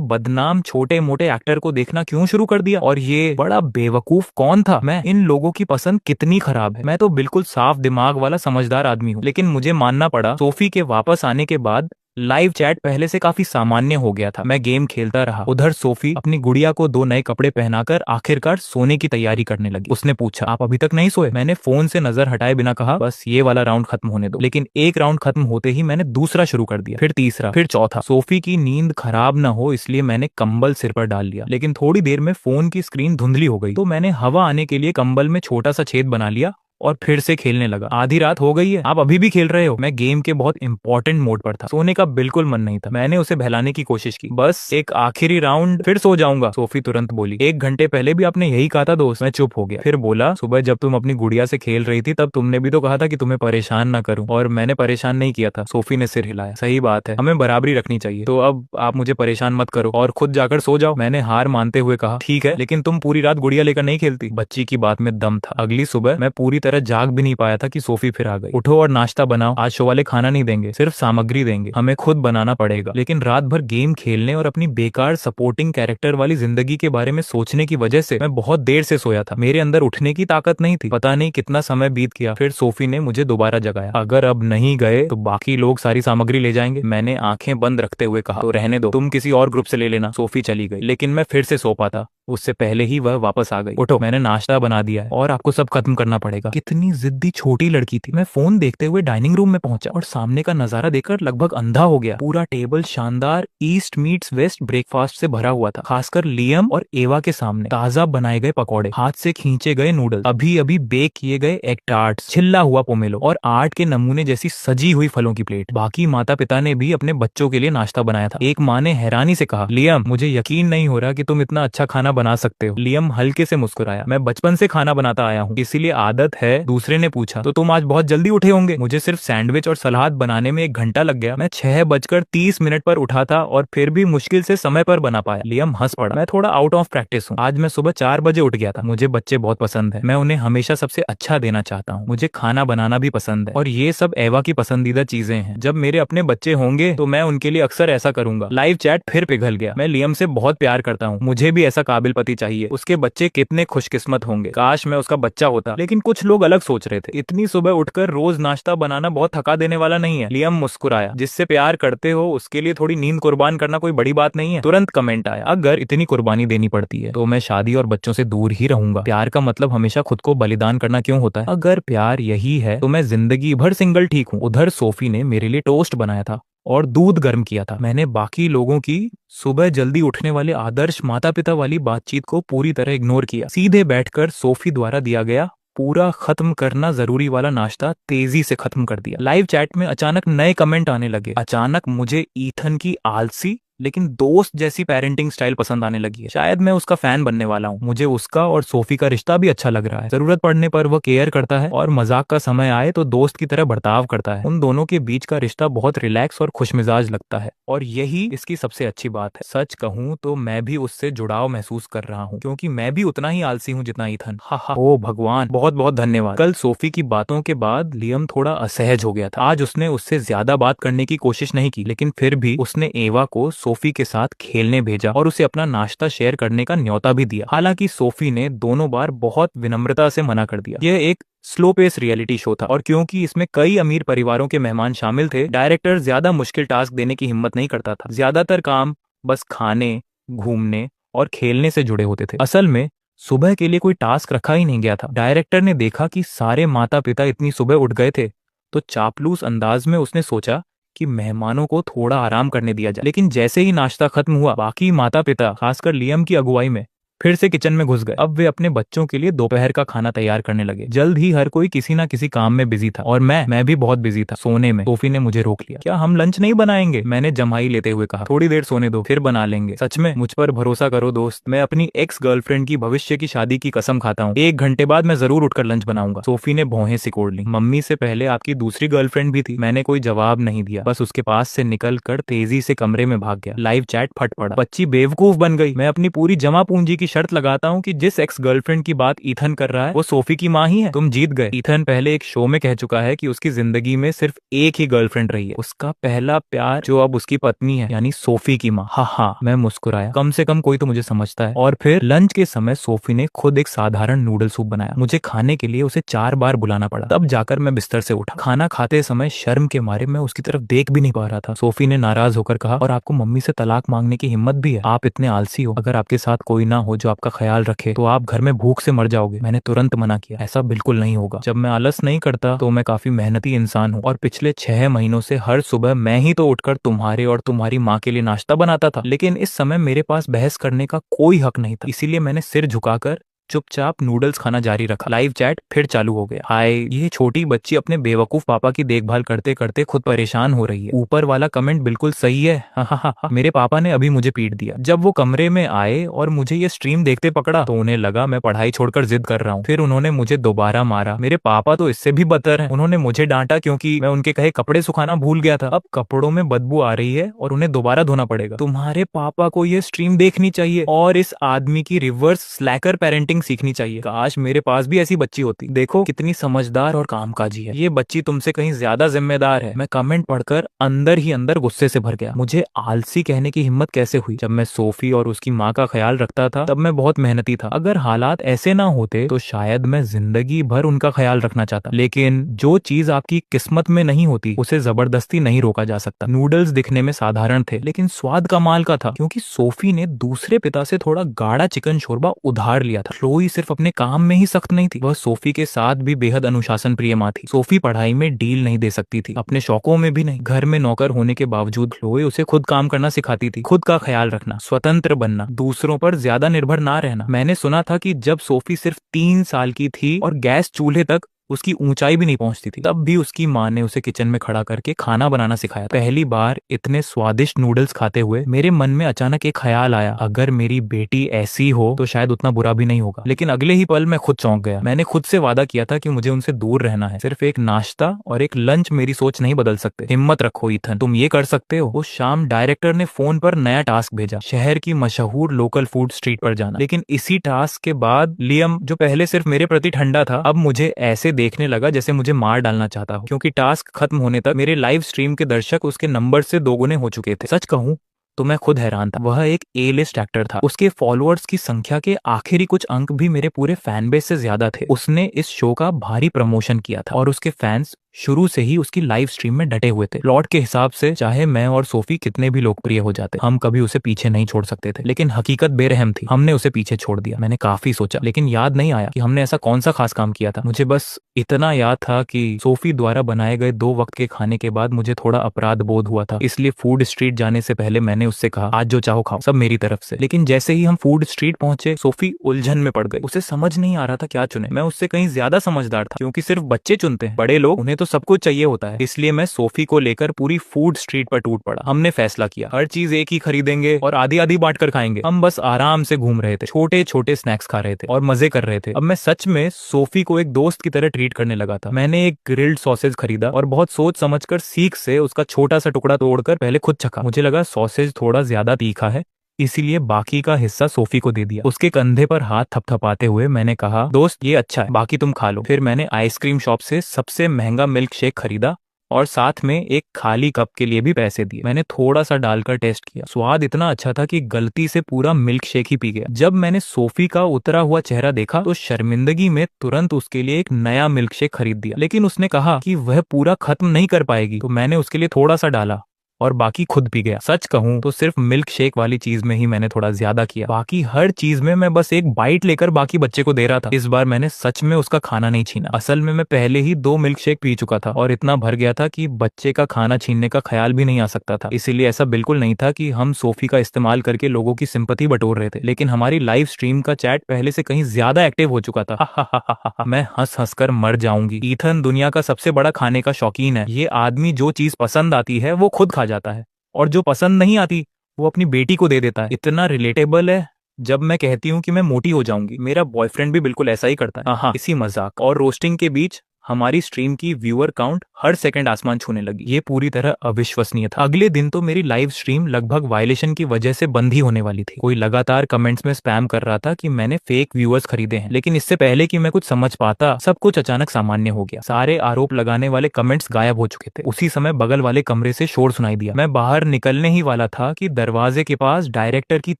बदनाम छोटे मोटे एक्टर को देखना क्यों शुरू कर दिया? और ये बड़ा बेवकूफ कौन था? मैं इन लोगों की पसंद कितनी खराब है। मैं तो बिल्कुल साफ दिमाग वाला समझदार आदमी हूँ, लेकिन मुझे मानना पड़ा। सोफी के वापस आने के बाद लाइव चैट पहले से काफी सामान्य हो गया था। मैं गेम खेलता रहा। उधर सोफी अपनी गुड़िया को 2 नए कपड़े पहनाकर आखिरकार सोने की तैयारी करने लगी। उसने पूछा, आप अभी तक नहीं सोए? मैंने फोन से नजर हटाए बिना कहा, बस ये वाला राउंड खत्म होने दो। लेकिन एक राउंड खत्म होते ही मैंने दूसरा शुरू कर दिया, फिर तीसरा, फिर चौथा। सोफी की नींद खराब ना हो इसलिए मैंने कंबल सिर पर डाल लिया, लेकिन थोड़ी देर में फोन की स्क्रीन धुंधली हो गई, तो मैंने हवा आने के लिए कंबल में छोटा सा छेद बना लिया और फिर से खेलने लगा। आधी रात हो गई है, आप अभी भी खेल रहे हो? मैं गेम के बहुत इंपॉर्टेंट मोड पर था। सोने का बिल्कुल मन नहीं था। मैंने उसे बहलाने की कोशिश की, बस एक आखिरी राउंड फिर सो जाऊंगा। सोफी तुरंत बोली, 1 घंटे पहले भी आपने यही कहा था दोस्त। मैं चुप हो गया। फिर बोला, सुबह जब तुम अपनी गुड़िया से खेल रही थी तब तुमने भी तो कहा था कि तुम्हें परेशान ना करूं, और मैंने परेशान नहीं किया था। सोफी ने सिर हिलाया। सही बात है, हमें बराबरी रखनी चाहिए। तो अब आप मुझे परेशान मत करो और खुद जाकर सो जाओ। मैंने हार मानते हुए कहा, ठीक है, लेकिन तुम पूरी रात गुड़िया लेकर नहीं खेलती? बच्ची की बात में दम था। अगली सुबह मैं पूरी तरह जाग भी नहीं पाया था कि सोफी फिर आ गई। उठो और नाश्ता बनाओ, आज शो वाले खाना नहीं देंगे, सिर्फ सामग्री देंगे, हमें खुद बनाना पड़ेगा। लेकिन रात भर गेम खेलने और अपनी बेकार सपोर्टिंग कैरेक्टर वाली जिंदगी के बारे में सोचने की वजह से मैं बहुत देर से सोया था। मेरे अंदर उठने की ताकत नहीं थी। पता नहीं कितना समय बीत गया, फिर सोफी ने मुझे दोबारा जगाया। अगर अब नहीं गए तो बाकी लोग सारी सामग्री ले जाएंगे। मैंने आंखें बंद रखते हुए कहा, तो रहने दो, तुम किसी और ग्रुप से ले लेना। सोफी चली गई, लेकिन मैं फिर से सो पाता उससे पहले ही वह वापस आ गई। उठो, मैंने नाश्ता बना दिया है और आपको सब खत्म करना पड़ेगा। कितनी जिद्दी छोटी लड़की थी। मैं फोन देखते हुए डाइनिंग रूम में पहुंचा और सामने का नजारा देखकर लगभग अंधा हो गया। पूरा टेबल शानदार ईस्ट मीट्स वेस्ट ब्रेकफास्ट से भरा हुआ था, खासकर लियम और एवा के सामने ताजा बनाए गए पकौड़े, हाथ से खींचे गए नूडल्स, अभी अभी बेक किए गए एग टार्ट्स, छिल्ला हुआ पोमेलो और आर्ट के नमूने जैसी सजी हुई फलों की प्लेट। बाकी माता पिता ने भी अपने बच्चों के लिए नाश्ता बनाया था। एक माँ ने हैरानी से कहा, लियम, मुझे यकीन नहीं हो रहा कि तुम इतना अच्छा खाना खाना बना सकते हो। लियम हल्के से मुस्कुराया, मैं बचपन से खाना बनाता आया हूँ, इसीलिए आदत है। दूसरे ने पूछा, तो तुम आज बहुत जल्दी उठे होंगे? मुझे सिर्फ सैंडविच और सलाद बनाने में 1 घंटा लग गया। मैं 6:30 पर उठा था और फिर भी मुश्किल से समय पर बना पाया। लियम हंस पड़ा, मैं थोड़ा आउट ऑफ प्रैक्टिस हूँ। आज मैं सुबह 4 बजे उठ गया था। मुझे बच्चे बहुत पसंद है, मैं उन्हें हमेशा सबसे अच्छा देना चाहता हूँ। मुझे खाना बनाना भी पसंद है और ये सब एवा की पसंदीदा चीजें हैं। जब मेरे अपने बच्चे होंगे तो मैं उनके लिए अक्सर ऐसा करूंगा। लाइव चैट फिर पिघल गया। मैं लियम से बहुत प्यार करता हूँ, मुझे भी ऐसा काबिल पति चाहिए। उसके बच्चे कितने खुशकिस्मत होंगे, काश मैं उसका बच्चा होता। लेकिन कुछ लोग अलग सोच रहे थे। इतनी सुबह उठकर रोज नाश्ता बनाना बहुत थका देने वाला नहीं है। लियम मुस्कुराया, जिससे प्यार करते हो उसके लिए थोड़ी नींद कुर्बान करना कोई बड़ी बात नहीं है। तुरंत कमेंट आया, अगर इतनी कुर्बानी देनी पड़ती है तो मैं शादी और बच्चों से दूर ही रहूंगा। प्यार का मतलब हमेशा खुद को बलिदान करना क्यों होता है? अगर प्यार यही है तो मैं जिंदगी भर सिंगल ठीक हूँ। उधर सोफी ने मेरे लिए टोस्ट बनाया था और दूध गर्म किया था। मैंने बाकी लोगों की सुबह जल्दी उठने वाले आदर्श माता पिता वाली बातचीत को पूरी तरह इग्नोर किया। सीधे बैठकर सोफी द्वारा दिया गया पूरा खत्म करना जरूरी वाला नाश्ता तेजी से खत्म कर दिया। लाइव चैट में अचानक नए कमेंट आने लगे। अचानक मुझे ईथन की आलसी लेकिन दोस्त जैसी पेरेंटिंग स्टाइल पसंद आने लगी है। शायद मैं उसका फैन बनने वाला हूँ। मुझे उसका और सोफी का रिश्ता भी अच्छा लग रहा है। जरूरत पड़ने पर वह केयर करता है और मजाक का समय आए तो दोस्त की तरह बर्ताव करता है। उन दोनों के बीच का रिश्ता बहुत रिलैक्स और खुशमिजाज लगता है और यही इसकी सबसे अच्छी बात है। सच कहूँ तो मैं भी उससे जुड़ाव महसूस कर रहा हूँ, क्योंकि मैं भी उतना ही आलसी हूँ जितना ईथन। हा हा, ओ भगवान, बहुत बहुत धन्यवाद। कल सोफी की बातों के बाद लियम थोड़ा असहज हो गया था। आज उसने उससे ज्यादा बात करने की कोशिश नहीं की, लेकिन फिर भी उसने एवा को सोफी के साथ खेलने भेजा और उसे अपना नाश्ता शेयर करने का न्योता भी दिया। हालांकि सोफी ने दोनों बार बहुत विनम्रता से मना कर दिया। यह एक स्लो पेस रियलिटी शो था और क्योंकि इसमें कई अमीर परिवारों के मेहमान शामिल थे, डायरेक्टर ज्यादा मुश्किल टास्क देने की हिम्मत नहीं करता था। ज्यादातर काम बस खाने, घूमने और खेलने से जुड़े होते थे। असल में सुबह के लिए कोई टास्क रखा ही नहीं गया था। डायरेक्टर ने देखा कि सारे माता पिता इतनी सुबह उठ गए थे तो चापलूस अंदाज में उसने सोचा कि मेहमानों को थोड़ा आराम करने दिया जाए। लेकिन जैसे ही नाश्ता खत्म हुआ, बाकी माता पिता खासकर लियम की अगुवाई में फिर से किचन में घुस गए। अब वे अपने बच्चों के लिए दोपहर का खाना तैयार करने लगे। जल्द ही हर कोई किसी ना किसी काम में बिजी था और मैं भी बहुत बिजी था सोने में। सोफी ने मुझे रोक लिया, क्या हम लंच नहीं बनाएंगे? मैंने जमाई लेते हुए कहा, थोड़ी देर सोने दो, फिर बना लेंगे। सच में? मुझ पर भरोसा करो दोस्त, मैं अपनी एक्स गर्लफ्रेंड की भविष्य की शादी की कसम खाता हूँ। 1 घंटे बाद मैं जरूर उठकर लंच बनाऊंगा। सोफी ने भौहें सिकोड़ ली। मम्मी से पहले आपकी दूसरी गर्लफ्रेंड भी थी? मैंने कोई जवाब नहीं दिया, बस उसके पास से निकल कर तेजी से कमरे में भाग गया। लाइव चैट फट पड़ा। बच्ची बेवकूफ बन गई। मैं अपनी पूरी जमा पूंजी की शर्त लगाता हूँ कि जिस एक्स गर्लफ्रेंड की बात ईथन कर रहा है वो सोफी की माँ ही है। तुम जीत गए। ईथन पहले एक शो में कह चुका है कि उसकी जिंदगी में सिर्फ एक ही गर्लफ्रेंड रही है, उसका पहला प्यार, जो अब उसकी पत्नी है, यानी सोफी की माँ। हा हा, मैं मुस्कुराया, कम से कम कोई तो मुझे समझता है। और फिर लंच के समय सोफी ने खुद एक साधारण नूडल सूप बनाया। मुझे खाने के लिए उसे 4 बार बुलाना पड़ा, तब जाकर मैं बिस्तर से उठा। खाना खाते समय शर्म के मारे मैं उसकी तरफ देख भी नहीं पा रहा था। सोफी ने नाराज होकर कहा, और आपको मम्मी से तलाक मांगने की हिम्मत भी है? आप इतने आलसी हो। अगर आपके साथ कोई ना हो जो आपका ख्याल रखे तो आप घर में भूख से मर जाओगे। मैंने तुरंत मना किया, ऐसा बिल्कुल नहीं होगा। जब मैं आलस नहीं करता तो मैं काफी मेहनती इंसान हूँ और पिछले 6 महीनों से हर सुबह मैं ही तो उठकर तुम्हारे और तुम्हारी माँ के लिए नाश्ता बनाता था। लेकिन इस समय मेरे पास बहस करने का कोई हक नहीं था, इसीलिए मैंने सिर झुकाकर चुपचाप नूडल्स खाना जारी रखा। लाइव चैट फिर चालू हो गया। हाय, ये छोटी बच्ची अपने बेवकूफ पापा की देखभाल करते करते खुद परेशान हो रही है। ऊपर वाला कमेंट बिल्कुल सही है। हा हा हा, मेरे पापा ने अभी मुझे पीट दिया। जब वो कमरे में आए और मुझे ये स्ट्रीम देखते पकड़ा तो उन्हें लगा मैं पढ़ाई छोड़कर जिद कर रहा हूँ। फिर उन्होंने मुझे दोबारा मारा। मेरे पापा तो इससे भी बदतर हैं। उन्होंने मुझे डांटा क्योंकि मैं उनके कहे कपड़े सुखाना भूल गया था। अब कपड़ों में बदबू आ रही है और उन्हें दोबारा धोना पड़ेगा। तुम्हारे पापा को ये स्ट्रीम देखनी चाहिए और इस आदमी की रिवर्स स्लैकर पेरेंटिंग सीखनी चाहिए। काश मेरे पास भी ऐसी बच्ची होती। देखो कितनी समझदार और कामकाजी है। ये बच्ची तुमसे कहीं ज्यादा जिम्मेदार है। मैं कमेंट पढ़कर अंदर ही अंदर गुस्से से भर गया। मुझे आलसी कहने की हिम्मत कैसे हुई? जब मैं सोफी और उसकी माँ का ख्याल रखता था तब मैं बहुत मेहनती था। अगर हालात ऐसे ना होते तो शायद मैं जिंदगी भर उनका ख्याल रखना चाहता। लेकिन जो चीज आपकी किस्मत में नहीं होती उसे जबरदस्ती नहीं रोका जा सकता। नूडल्स दिखने में साधारण थे लेकिन स्वाद कमाल का था, क्योंकि सोफी ने दूसरे पिता से थोड़ा गाढ़ा चिकन शोरबा उधार लिया था। क्लोई सिर्फ अपने काम में ही सख्त नहीं थी, वह सोफी के साथ भी बेहद अनुशासन प्रिय माँ थी। सोफी पढ़ाई में डील नहीं दे सकती थी, अपने शौकों में भी नहीं। घर में नौकर होने के बावजूद क्लोई उसे खुद काम करना सिखाती थी, खुद का ख्याल रखना, स्वतंत्र बनना, दूसरों पर ज्यादा निर्भर ना रहना। मैंने सुना था कि जब सोफी सिर्फ 3 साल की थी और गैस चूल्हे तक उसकी ऊंचाई भी नहीं पहुंचती थी। तब भी उसकी माँ ने उसे किचन में खड़ा करके खाना बनाना सिखाया। पहली बार इतने स्वादिष्ट नूडल्स खाते हुए मेरे मन में अचानक एक ख्याल आया, अगर मेरी बेटी ऐसी हो तो शायद उतना बुरा भी नहीं होगा। लेकिन अगले ही पल मैं खुद चौंक गया। मैंने खुद से वादा किया था कि मुझे उनसे दूर रहना है। सिर्फ एक नाश्ता और एक लंच मेरी सोच नहीं बदल सकते। हिम्मत रखो ईथन, तुम ये कर सकते हो। उस शाम डायरेक्टर ने फोन पर नया टास्क भेजा, शहर की मशहूर लोकल फूड स्ट्रीट पर जाना। लेकिन इसी टास्क के बाद लियम, जो पहले सिर्फ मेरे प्रति ठंडा था, अब मुझे ऐसे देखने लगा जैसे मुझे मार डालना चाहता हो। क्योंकि टास्क खत्म होने तक मेरे लाइव स्ट्रीम के दर्शक उसके नंबर से दोगुने हो चुके थे। सच कहूं तो मैं खुद हैरान था। वह एक ए लिस्ट एक्टर था। उसके फॉलोअर्स की संख्या के आखिरी कुछ अंक भी मेरे पूरे फैन बेस से ज्यादा थे। उसने इस शो का भारी प्रमोशन किया था और उसके फैंस शुरू से ही उसकी लाइव स्ट्रीम में डटे हुए थे। प्लॉट के हिसाब से चाहे मैं और सोफी कितने भी लोकप्रिय हो जाते, हम कभी उसे पीछे नहीं छोड़ सकते थे। लेकिन हकीकत बेरहम थी, हमने उसे पीछे छोड़ दिया। मैंने काफी सोचा, लेकिन याद नहीं आया कि हमने ऐसा कौन सा खास काम किया था। मुझे बस इतना याद था कि सोफी द्वारा बनाए गए 2 वक्त के खाने के बाद मुझे थोड़ा अपराध बोध हुआ था। इसलिए फूड स्ट्रीट जाने से पहले मैंने उससे कहा, आज जो चाहो खाओ, सब मेरी तरफ से। लेकिन जैसे ही हम फूड स्ट्रीट पहुंचे, सोफी उलझन में पड़ गई। उसे समझ नहीं आ रहा था क्या चुने। मैं उससे कहीं ज्यादा समझदार था, क्योंकि सिर्फ बच्चे चुनते हैं, बड़े लोग, उन्हें तो सब कुछ चाहिए होता है। इसलिए मैं सोफी को लेकर पूरी फूड स्ट्रीट पर टूट पड़ा। हमने फैसला किया, हर चीज एक ही खरीदेंगे और आधी आधी बांट कर खाएंगे। हम बस आराम से घूम रहे थे, छोटे छोटे स्नैक्स खा रहे थे और मजे कर रहे थे। अब मैं सच में सोफी को एक दोस्त की तरह ट्रीट करने लगा था। मैंने एक ग्रिल्ड सॉसेज खरीदा और बहुत सोच समझकर सीख से उसका छोटा सा टुकड़ा तोड़कर पहले खुद चखा। मुझे लगा सॉसेज थोड़ा ज्यादा तीखा है, इसीलिए बाकी का हिस्सा सोफी को दे दिया। उसके कंधे पर हाथ थपथपाते हुए मैंने कहा, दोस्त ये अच्छा है, बाकी तुम खा लो। फिर मैंने आइसक्रीम शॉप से सबसे महंगा मिल्क शेक खरीदा और साथ में एक खाली कप के लिए भी पैसे दिए। मैंने थोड़ा सा डालकर टेस्ट किया। स्वाद इतना अच्छा था कि गलती से पूरा मिल्क शेक ही पी गया। जब मैंने सोफी का उतरा हुआ चेहरा देखा तो शर्मिंदगी में तुरंत उसके लिए एक नया मिल्क शेक खरीद दिया। लेकिन उसने कहा कि वह पूरा खत्म नहीं कर पाएगी, तो मैंने उसके लिए थोड़ा सा डाला और बाकी खुद पी गया। सच कहूं तो सिर्फ मिल्क शेक वाली चीज में ही मैंने थोड़ा ज्यादा किया, बाकी हर चीज में मैं बस एक बाइट लेकर बाकी बच्चे को दे रहा था। इस बार मैंने सच में उसका खाना नहीं छीना। असल में मैं पहले ही 2 मिल्क शेक पी चुका था और इतना भर गया था कि बच्चे का खाना छीनने का ख्याल भी नहीं आ सकता था। इसीलिए ऐसा बिल्कुल नहीं था कि हम सोफी का इस्तेमाल करके लोगों की सिंपैथी बटोर रहे थे, लेकिन हमारी लाइव स्ट्रीम का चैट पहले से कहीं ज्यादा एक्टिव हो चुका था। मैं हंस हंस कर मर जाऊंगी। ईथन दुनिया का सबसे बड़ा खाने का शौकीन है। ये आदमी जो चीज पसंद आती है वो खुद खा जाता है और जो पसंद नहीं आती वो अपनी बेटी को दे देता है। इतना रिलेटेबल है। जब मैं कहती हूँ कि मैं मोटी हो जाऊंगी, मेरा बॉयफ्रेंड भी बिल्कुल ऐसा ही करता है। हाँ, इसी मजाक और रोस्टिंग के बीच हमारी स्ट्रीम की व्यूअर काउंट हर सेकंड आसमान छूने लगी। ये पूरी तरह अविश्वसनीय था। अगले दिन तो मेरी लाइव स्ट्रीम लगभग वायलेशन की वजह से बंद ही होने वाली थी। कोई लगातार कमेंट्स में स्पैम कर रहा था कि मैंने फेक व्यूअर्स खरीदे हैं। लेकिन इससे पहले कि मैं कुछ समझ पाता, सब कुछ अचानक सामान्य हो गया। सारे आरोप लगाने वाले कमेंट्स गायब हो चुके थे। उसी समय बगल वाले कमरे से शोर सुनाई दिया। मैं बाहर निकलने ही वाला था कि दरवाजे के पास डायरेक्टर की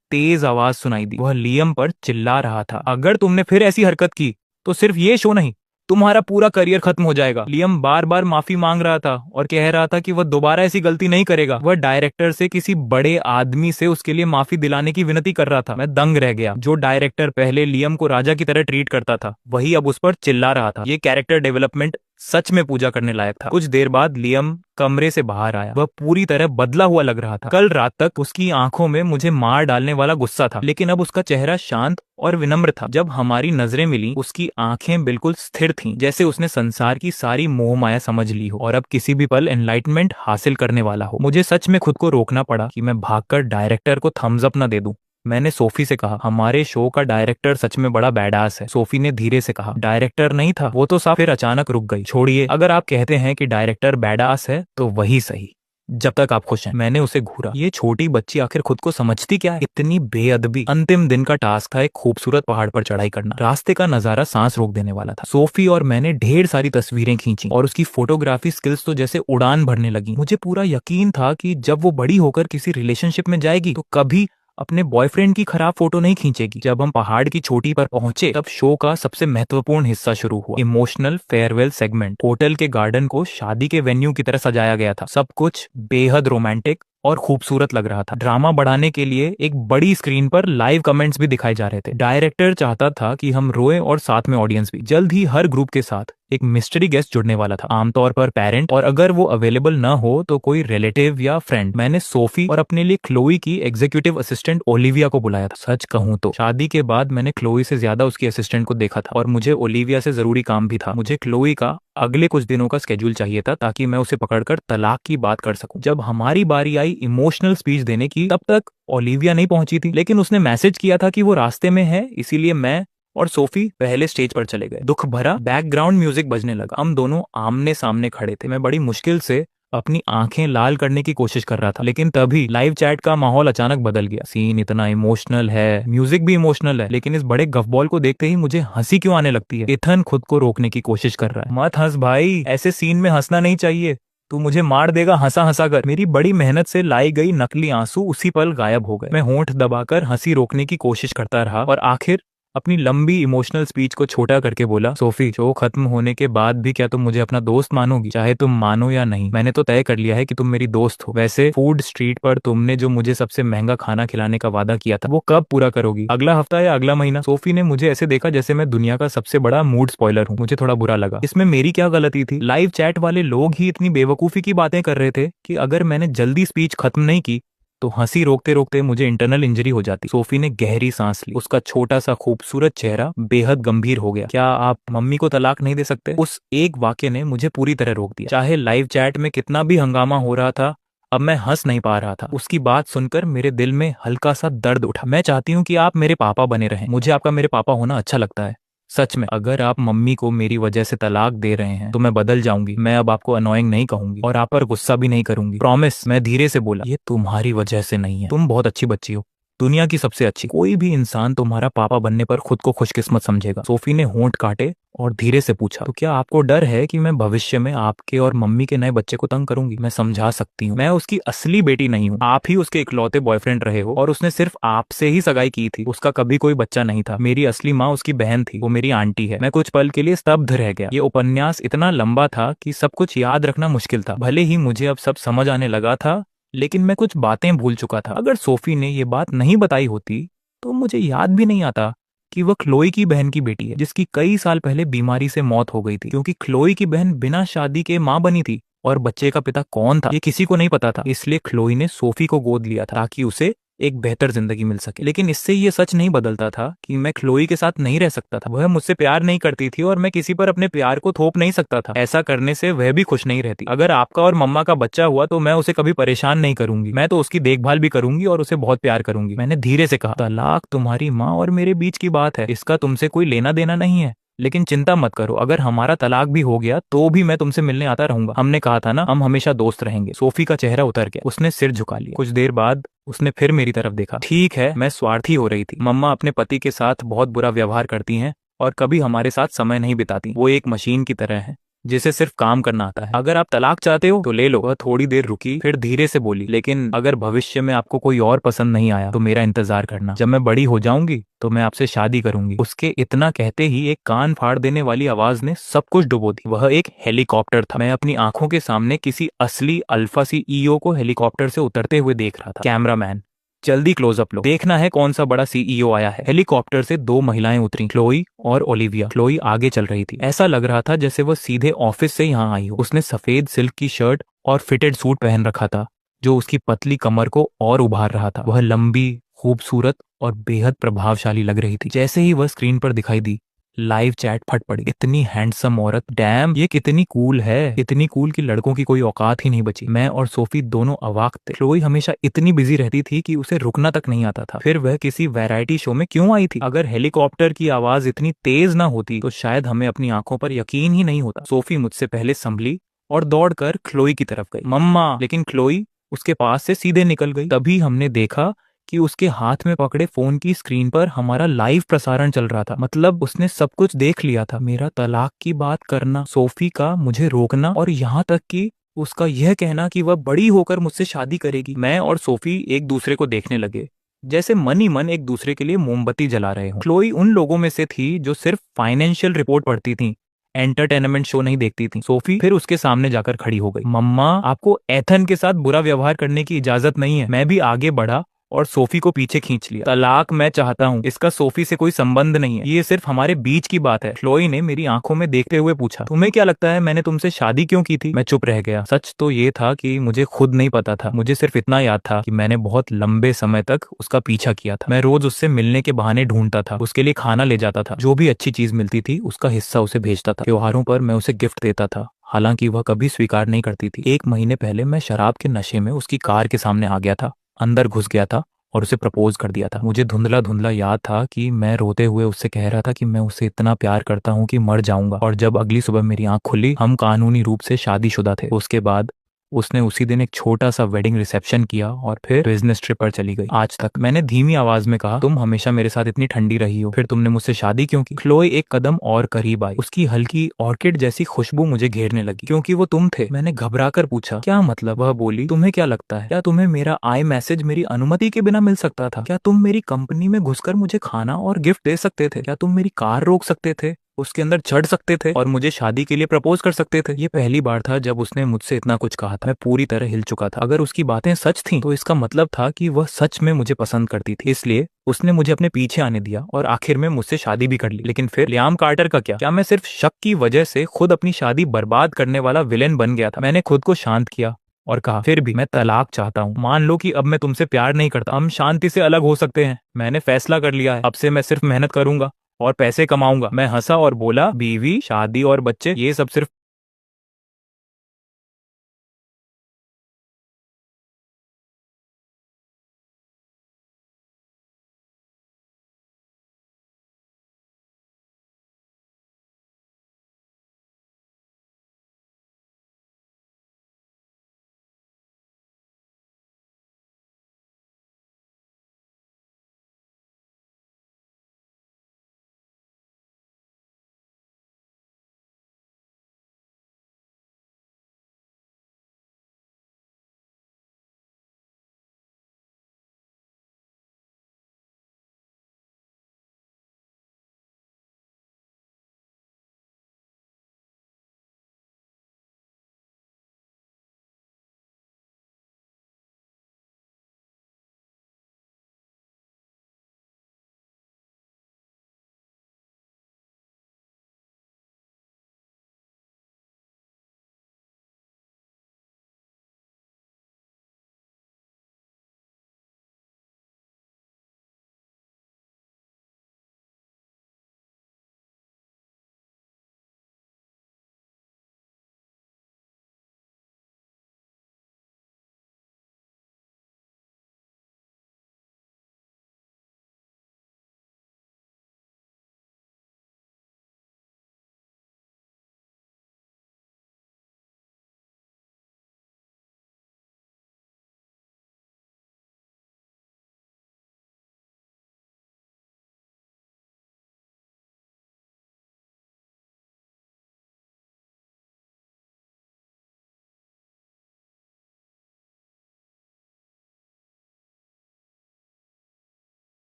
तेज आवाज सुनाई दी। वह लियम पर चिल्ला रहा था, अगर तुमने फिर ऐसी हरकत की तो सिर्फ ये शो नहीं, तुम्हारा पूरा करियर खत्म हो जाएगा। लियम बार बार माफी मांग रहा था और कह रहा था कि वह दोबारा ऐसी गलती नहीं करेगा। वह डायरेक्टर से किसी बड़े आदमी से उसके लिए माफी दिलाने की विनती कर रहा था। मैं दंग रह गया। जो डायरेक्टर पहले लियम को राजा की तरह ट्रीट करता था, वही अब उस पर चिल्ला रहा था। ये कैरेक्टर डेवलपमेंट सच में पूजा करने लायक था। कुछ देर बाद लियम कमरे से बाहर आया। वह पूरी तरह बदला हुआ लग रहा था। कल रात तक उसकी आंखों में मुझे मार डालने वाला गुस्सा था, लेकिन अब उसका चेहरा शांत और विनम्र था। जब हमारी नजरें मिली, उसकी आंखें बिल्कुल स्थिर थीं, जैसे उसने संसार की सारी मोह माया समझ ली हो और अब किसी भी पल एनलाइटमेंट हासिल करने वाला हो। मुझे सच में खुद को रोकना पड़ा कि मैं भागकर डायरेक्टर को थम्स अप न दे दूं। मैंने सोफी से कहा, हमारे शो का डायरेक्टर सच में बड़ा बैडास है। सोफी ने धीरे से कहा, डायरेक्टर नहीं था वो तो साफ। फिर अचानक रुक गई। छोड़िए, अगर आप कहते हैं कि डायरेक्टर बैडास है तो वही सही, जब तक आप खुश हैं। मैंने उसे घूरा। ये छोटी बच्ची आखिर खुद को समझती क्या है? इतनी बेअदबी। अंतिम दिन का टास्क था एक खूबसूरत पहाड़ पर चढ़ाई करना। रास्ते का नजारा सांस रोक देने वाला था। सोफी और मैंने ढेर सारी तस्वीरें खींची और उसकी फोटोग्राफी स्किल्स तो जैसे उड़ान भरने लगी। मुझे पूरा यकीन था कि जब वो बड़ी होकर किसी रिलेशनशिप में जाएगी तो कभी अपने बॉयफ्रेंड की खराब फोटो नहीं खींचेगी। जब हम पहाड़ की चोटी पर पहुंचे, तब शो का सबसे महत्वपूर्ण हिस्सा शुरू हुआ, इमोशनल फेयरवेल सेगमेंट। होटल के गार्डन को शादी के वेन्यू की तरह सजाया गया था। सब कुछ बेहद रोमांटिक और खूबसूरत लग रहा था। ड्रामा बढ़ाने के लिए एक बड़ी स्क्रीन पर लाइव कमेंट्स भी दिखाए जा रहे थे। डायरेक्टर चाहता था कि हम रोए और साथ में ऑडियंस भी। जल्द ही हर ग्रुप के साथ एक मिस्ट्री गेस्ट जुड़ने वाला था, आमतौर पर पेरेंट, और अगर वो अवेलेबल ना हो तो कोई रिलेटिव या फ्रेंड। मैंने सोफी और अपने लिए क्लोई की एग्जीक्यूटिव असिस्टेंट ओलिविया को बुलाया था। सच कहूं तो शादी के बाद मैंने क्लोई से ज्यादा उसकी असिस्टेंट को देखा था, और मुझे ओलिविया से जरूरी काम भी था। मुझे क्लोई का अगले कुछ दिनों का स्केड्यूल चाहिए था ताकि मैं उसे पकड़कर तलाक की बात कर सकूं। जब हमारी बारी आई इमोशनल स्पीच देने की, तब तक ओलिविया नहीं पहुंची थी, लेकिन उसने मैसेज किया था कि वो रास्ते में है, इसीलिए मैं और सोफी पहले स्टेज पर चले गए। दुख भरा बैकग्राउंड म्यूजिक बजने लगा। हम दोनों आमने सामने खड़े थे। मैं बड़ी मुश्किल से अपनी आंखें लाल करने की कोशिश कर रहा था, लेकिन तभी लाइव चैट का माहौल अचानक बदल गया। सीन इतना इमोशनल है, म्यूजिक भी इमोशनल है, लेकिन इस बड़े गफबॉल को देखते ही मुझे हंसी क्यों आने लगती है। इथन खुद को रोकने की कोशिश कर रहा है। मत हंस भाई, ऐसे सीन में हंसना नहीं चाहिए, तू मुझे मार देगा हंसा हंसा कर। मेरी बड़ी मेहनत से लाई गई नकली आंसू उसी पल गायब हो गए। मैं होंठ दबाकर हंसी रोकने की कोशिश करता रहा और आखिर अपनी लंबी इमोशनल स्पीच को छोटा करके बोला, सोफी, शो खत्म होने के बाद भी क्या तुम मुझे अपना दोस्त मानोगी? चाहे तुम मानो या नहीं, मैंने तो तय कर लिया है कि तुम मेरी दोस्त हो। वैसे फूड स्ट्रीट पर तुमने जो मुझे सबसे महंगा खाना खिलाने का वादा किया था, वो कब पूरा करोगी? अगला हफ्ता या अगला महीना? सोफी ने मुझे ऐसे देखा जैसे मैं दुनिया का सबसे बड़ा मूड स्पॉइलर हूँ। मुझे थोड़ा बुरा लगा। इसमें मेरी क्या गलती थी? लाइव चैट वाले लोग ही इतनी बेवकूफी की बातें कर रहे थे कि अगर मैंने जल्दी स्पीच खत्म नहीं की तो हंसी रोकते रोकते मुझे इंटरनल इंजरी हो जाती। सोफी ने गहरी सांस ली। उसका छोटा सा खूबसूरत चेहरा बेहद गंभीर हो गया। क्या आप मम्मी को तलाक नहीं दे सकते? उस एक वाक्य ने मुझे पूरी तरह रोक दिया। चाहे लाइव चैट में कितना भी हंगामा हो रहा था, अब मैं हंस नहीं पा रहा था। उसकी बात सुनकर मेरे दिल में हल्का सा दर्द उठा। मैं चाहती हूँ कि आप मेरे पापा बने रहें। मुझे आपका मेरे पापा होना अच्छा लगता है। सच में, अगर आप मम्मी को मेरी वजह से तलाक दे रहे हैं तो मैं बदल जाऊंगी। मैं अब आपको अनोइंग नहीं कहूंगी और आप पर गुस्सा भी नहीं करूंगी, प्रॉमिस। मैं धीरे से बोला, ये तुम्हारी वजह से नहीं है। तुम बहुत अच्छी बच्ची हो, दुनिया की सबसे अच्छी। कोई भी इंसान तुम्हारा पापा बनने पर खुद को खुशकिस्मत समझेगा। सोफी ने होंठ काटे और धीरे से पूछा, तो क्या आपको डर है कि मैं भविष्य में आपके और मम्मी के नए बच्चे को तंग करूंगी? मैं समझा सकती हूँ, मैं उसकी असली बेटी नहीं हूँ। आप ही उसके इकलौते बॉयफ्रेंड रहे हो और उसने सिर्फ आपसे ही सगाई की थी। उसका कभी कोई बच्चा नहीं था। मेरी असली माँ उसकी बहन थी, वो मेरी आंटी है। मैं कुछ पल के लिए स्तब्ध रह गया। ये उपन्यास इतना लंबा था कि सब कुछ याद रखना मुश्किल था। भले ही मुझे अब सब समझ आने लगा था, लेकिन मैं कुछ बातें भूल चुका था। अगर सोफी ने ये बात नहीं बताई होती तो मुझे याद भी नहीं आता कि वह क्लोई की बहन की बेटी है, जिसकी कई साल पहले बीमारी से मौत हो गई थी। क्योंकि क्लोई की बहन बिना शादी के मां बनी थी और बच्चे का पिता कौन था ये किसी को नहीं पता था। इसलिए क्लोई ने सोफी को गोद लिया था ताकि उसे एक बेहतर जिंदगी मिल सके। लेकिन इससे ये सच नहीं बदलता था कि मैं क्लोई के साथ नहीं रह सकता था। वह मुझसे प्यार नहीं करती थी और मैं किसी पर अपने प्यार को थोप नहीं सकता था। ऐसा करने से वह भी खुश नहीं रहती। अगर आपका और मम्मा का बच्चा हुआ तो मैं उसे कभी परेशान नहीं करूंगी। मैं तो उसकी देखभाल भी करूंगी और उसे बहुत प्यार करूंगी। मैंने धीरे से कहा, तलाक तुम्हारी माँ और मेरे बीच की बात है, इसका तुमसे कोई लेना देना नहीं है। लेकिन चिंता मत करो, अगर हमारा तलाक भी हो गया तो भी मैं तुमसे मिलने आता रहूंगा। हमने कहा था ना, हम हमेशा दोस्त रहेंगे। सोफी का चेहरा उतर गया। उसने सिर झुका लिया। कुछ देर बाद उसने फिर मेरी तरफ देखा। ठीक है, मैं स्वार्थी हो रही थी। मम्मा अपने पति के साथ बहुत बुरा व्यवहार करती हैं और कभी हमारे साथ समय नहीं बिताती। वो एक मशीन की तरह है जिसे सिर्फ काम करना आता है। अगर आप तलाक चाहते हो तो ले लो। वह थोड़ी देर रुकी, फिर धीरे से बोली, लेकिन अगर भविष्य में आपको कोई और पसंद नहीं आया तो मेरा इंतजार करना। जब मैं बड़ी हो जाऊंगी तो मैं आपसे शादी करूंगी। उसके इतना कहते ही एक कान फाड़ देने वाली आवाज ने सब कुछ डुबो दी। वह एक हेलीकॉप्टर था। मैं अपनी आंखों के सामने किसी असली अल्फा सीईओ को हेलीकॉप्टर से उतरते हुए देख रहा था। कैमरामैन, जल्दी क्लोजअप लो, देखना है कौन सा बड़ा सीईओ आया है। हेलीकॉप्टर से दो महिलाएं उतरी, क्लोई और ओलिविया। क्लोई आगे चल रही थी। ऐसा लग रहा था जैसे वह सीधे ऑफिस से यहाँ आई हो। उसने सफेद सिल्क की शर्ट और फिटेड सूट पहन रखा था जो उसकी पतली कमर को और उभार रहा था। वह लंबी, खूबसूरत और बेहद प्रभावशाली लग रही थी। जैसे ही वह स्क्रीन पर दिखाई दी, लाइव चैट फट पड़ी। इतनी हैंडसम औरत, डैम, ये कितनी कूल है। इतनी कूल कि लड़कों की कोई औकात ही नहीं बची। मैं और सोफी दोनों अवाक थे। क्लोई हमेशा इतनी बिजी रहती थी कि उसे रुकना तक नहीं आता था। फिर वह किसी वैरायटी शो में क्यों आई थी? अगर हेलीकॉप्टर की आवाज इतनी तेज ना होती तो शायद हमें अपनी आंखों पर यकीन ही नहीं होता। सोफी मुझसे पहले संभली और दौड़कर क्लोई की तरफ गई। मम्मा, लेकिन क्लोई उसके पास से सीधे निकल गई। तभी हमने देखा कि उसके हाथ में पकड़े फोन की स्क्रीन पर हमारा लाइव प्रसारण चल रहा था। मतलब उसने सब कुछ देख लिया था। मेरा तलाक की बात करना, सोफी का मुझे रोकना और यहाँ तक कि उसका यह कहना कि वह बड़ी होकर मुझसे शादी करेगी। मैं और सोफी एक दूसरे को देखने लगे जैसे मन ही मन एक दूसरे के लिए मोमबत्ती जला रहे हो। क्लोई उन लोगों में से थी जो सिर्फ फाइनेंशियल रिपोर्ट पढ़ती थी, एंटरटेनमेंट शो नहीं देखती थी। सोफी फिर उसके सामने जाकर खड़ी हो गई। मम्मा, आपको एथन के साथ बुरा व्यवहार करने की इजाजत नहीं है। मैं भी आगे बढ़ा और सोफी को पीछे खींच लिया। तलाक मैं चाहता हूँ, इसका सोफी से कोई संबंध नहीं है, ये सिर्फ हमारे बीच की बात है। क्लोई ने मेरी आंखों में देखते हुए पूछा, तुम्हें क्या लगता है मैंने तुमसे शादी क्यों की थी? मैं चुप रह गया। सच तो ये था कि मुझे खुद नहीं पता था। मुझे सिर्फ इतना याद था कि मैंने बहुत लंबे समय तक उसका पीछा किया था। मैं रोज उससे मिलने के बहाने ढूंढता था, उसके लिए खाना ले जाता था, जो भी अच्छी चीज मिलती थी उसका हिस्सा उसे भेजता था। त्योहारों पर मैं उसे गिफ्ट देता था, हालांकि वह कभी स्वीकार नहीं करती थी। 1 महीने पहले मैं शराब के नशे में उसकी कार के सामने आ गया था, अंदर घुस गया था और उसे प्रपोज कर दिया था। मुझे धुंधला धुंधला याद था कि मैं रोते हुए उससे कह रहा था कि मैं उससे इतना प्यार करता हूँ कि मर जाऊंगा। और जब अगली सुबह मेरी आंख खुली, हम कानूनी रूप से शादीशुदा थे। उसके बाद उसने उसी दिन एक छोटा सा वेडिंग रिसेप्शन किया और फिर बिजनेस ट्रिप पर चली गई। आज तक मैंने धीमी आवाज में कहा, तुम हमेशा मेरे साथ इतनी ठंडी रही हो, फिर तुमने मुझसे शादी क्यों की? क्लोई एक कदम और करीब आई। उसकी हल्की ऑर्किड जैसी खुशबू मुझे घेरने लगी। क्योंकि वो तुम थे। मैंने घबरा कर पूछा, क्या मतलब? वह बोली, तुम्हें क्या लगता है, क्या तुम्हें मेरा आई मैसेज मेरी अनुमति के बिना मिल सकता था? क्या तुम मेरी कंपनी में घुसकर मुझे खाना और गिफ्ट दे सकते थे? क्या तुम मेरी कार रोक सकते थे, उसके अंदर चढ़ सकते थे और मुझे शादी के लिए प्रपोज कर सकते थे? ये पहली बार था जब उसने मुझसे इतना कुछ कहा था। मैं पूरी तरह हिल चुका था। अगर उसकी बातें सच थीं तो इसका मतलब था कि वह सच में मुझे पसंद करती थी। इसलिए उसने मुझे अपने पीछे आने दिया और आखिर में मुझसे शादी भी कर ली। लेकिन फिर लियाम कार्टर का क्या? क्या मैं सिर्फ शक की वजह से खुद अपनी शादी बर्बाद करने वाला विलेन बन गया था? मैंने खुद को शांत किया और कहा, फिर भी मैं तलाक चाहता हूँ। मान लो कि अब मैं तुमसे प्यार नहीं करता, हम शांति से अलग हो सकते हैं। मैंने फैसला कर लिया है, अब से मैं सिर्फ मेहनत करूंगा और पैसे कमाऊंगा। मैं हंसा और बोला, बीवी, शादी और बच्चे, ये सब सिर्फ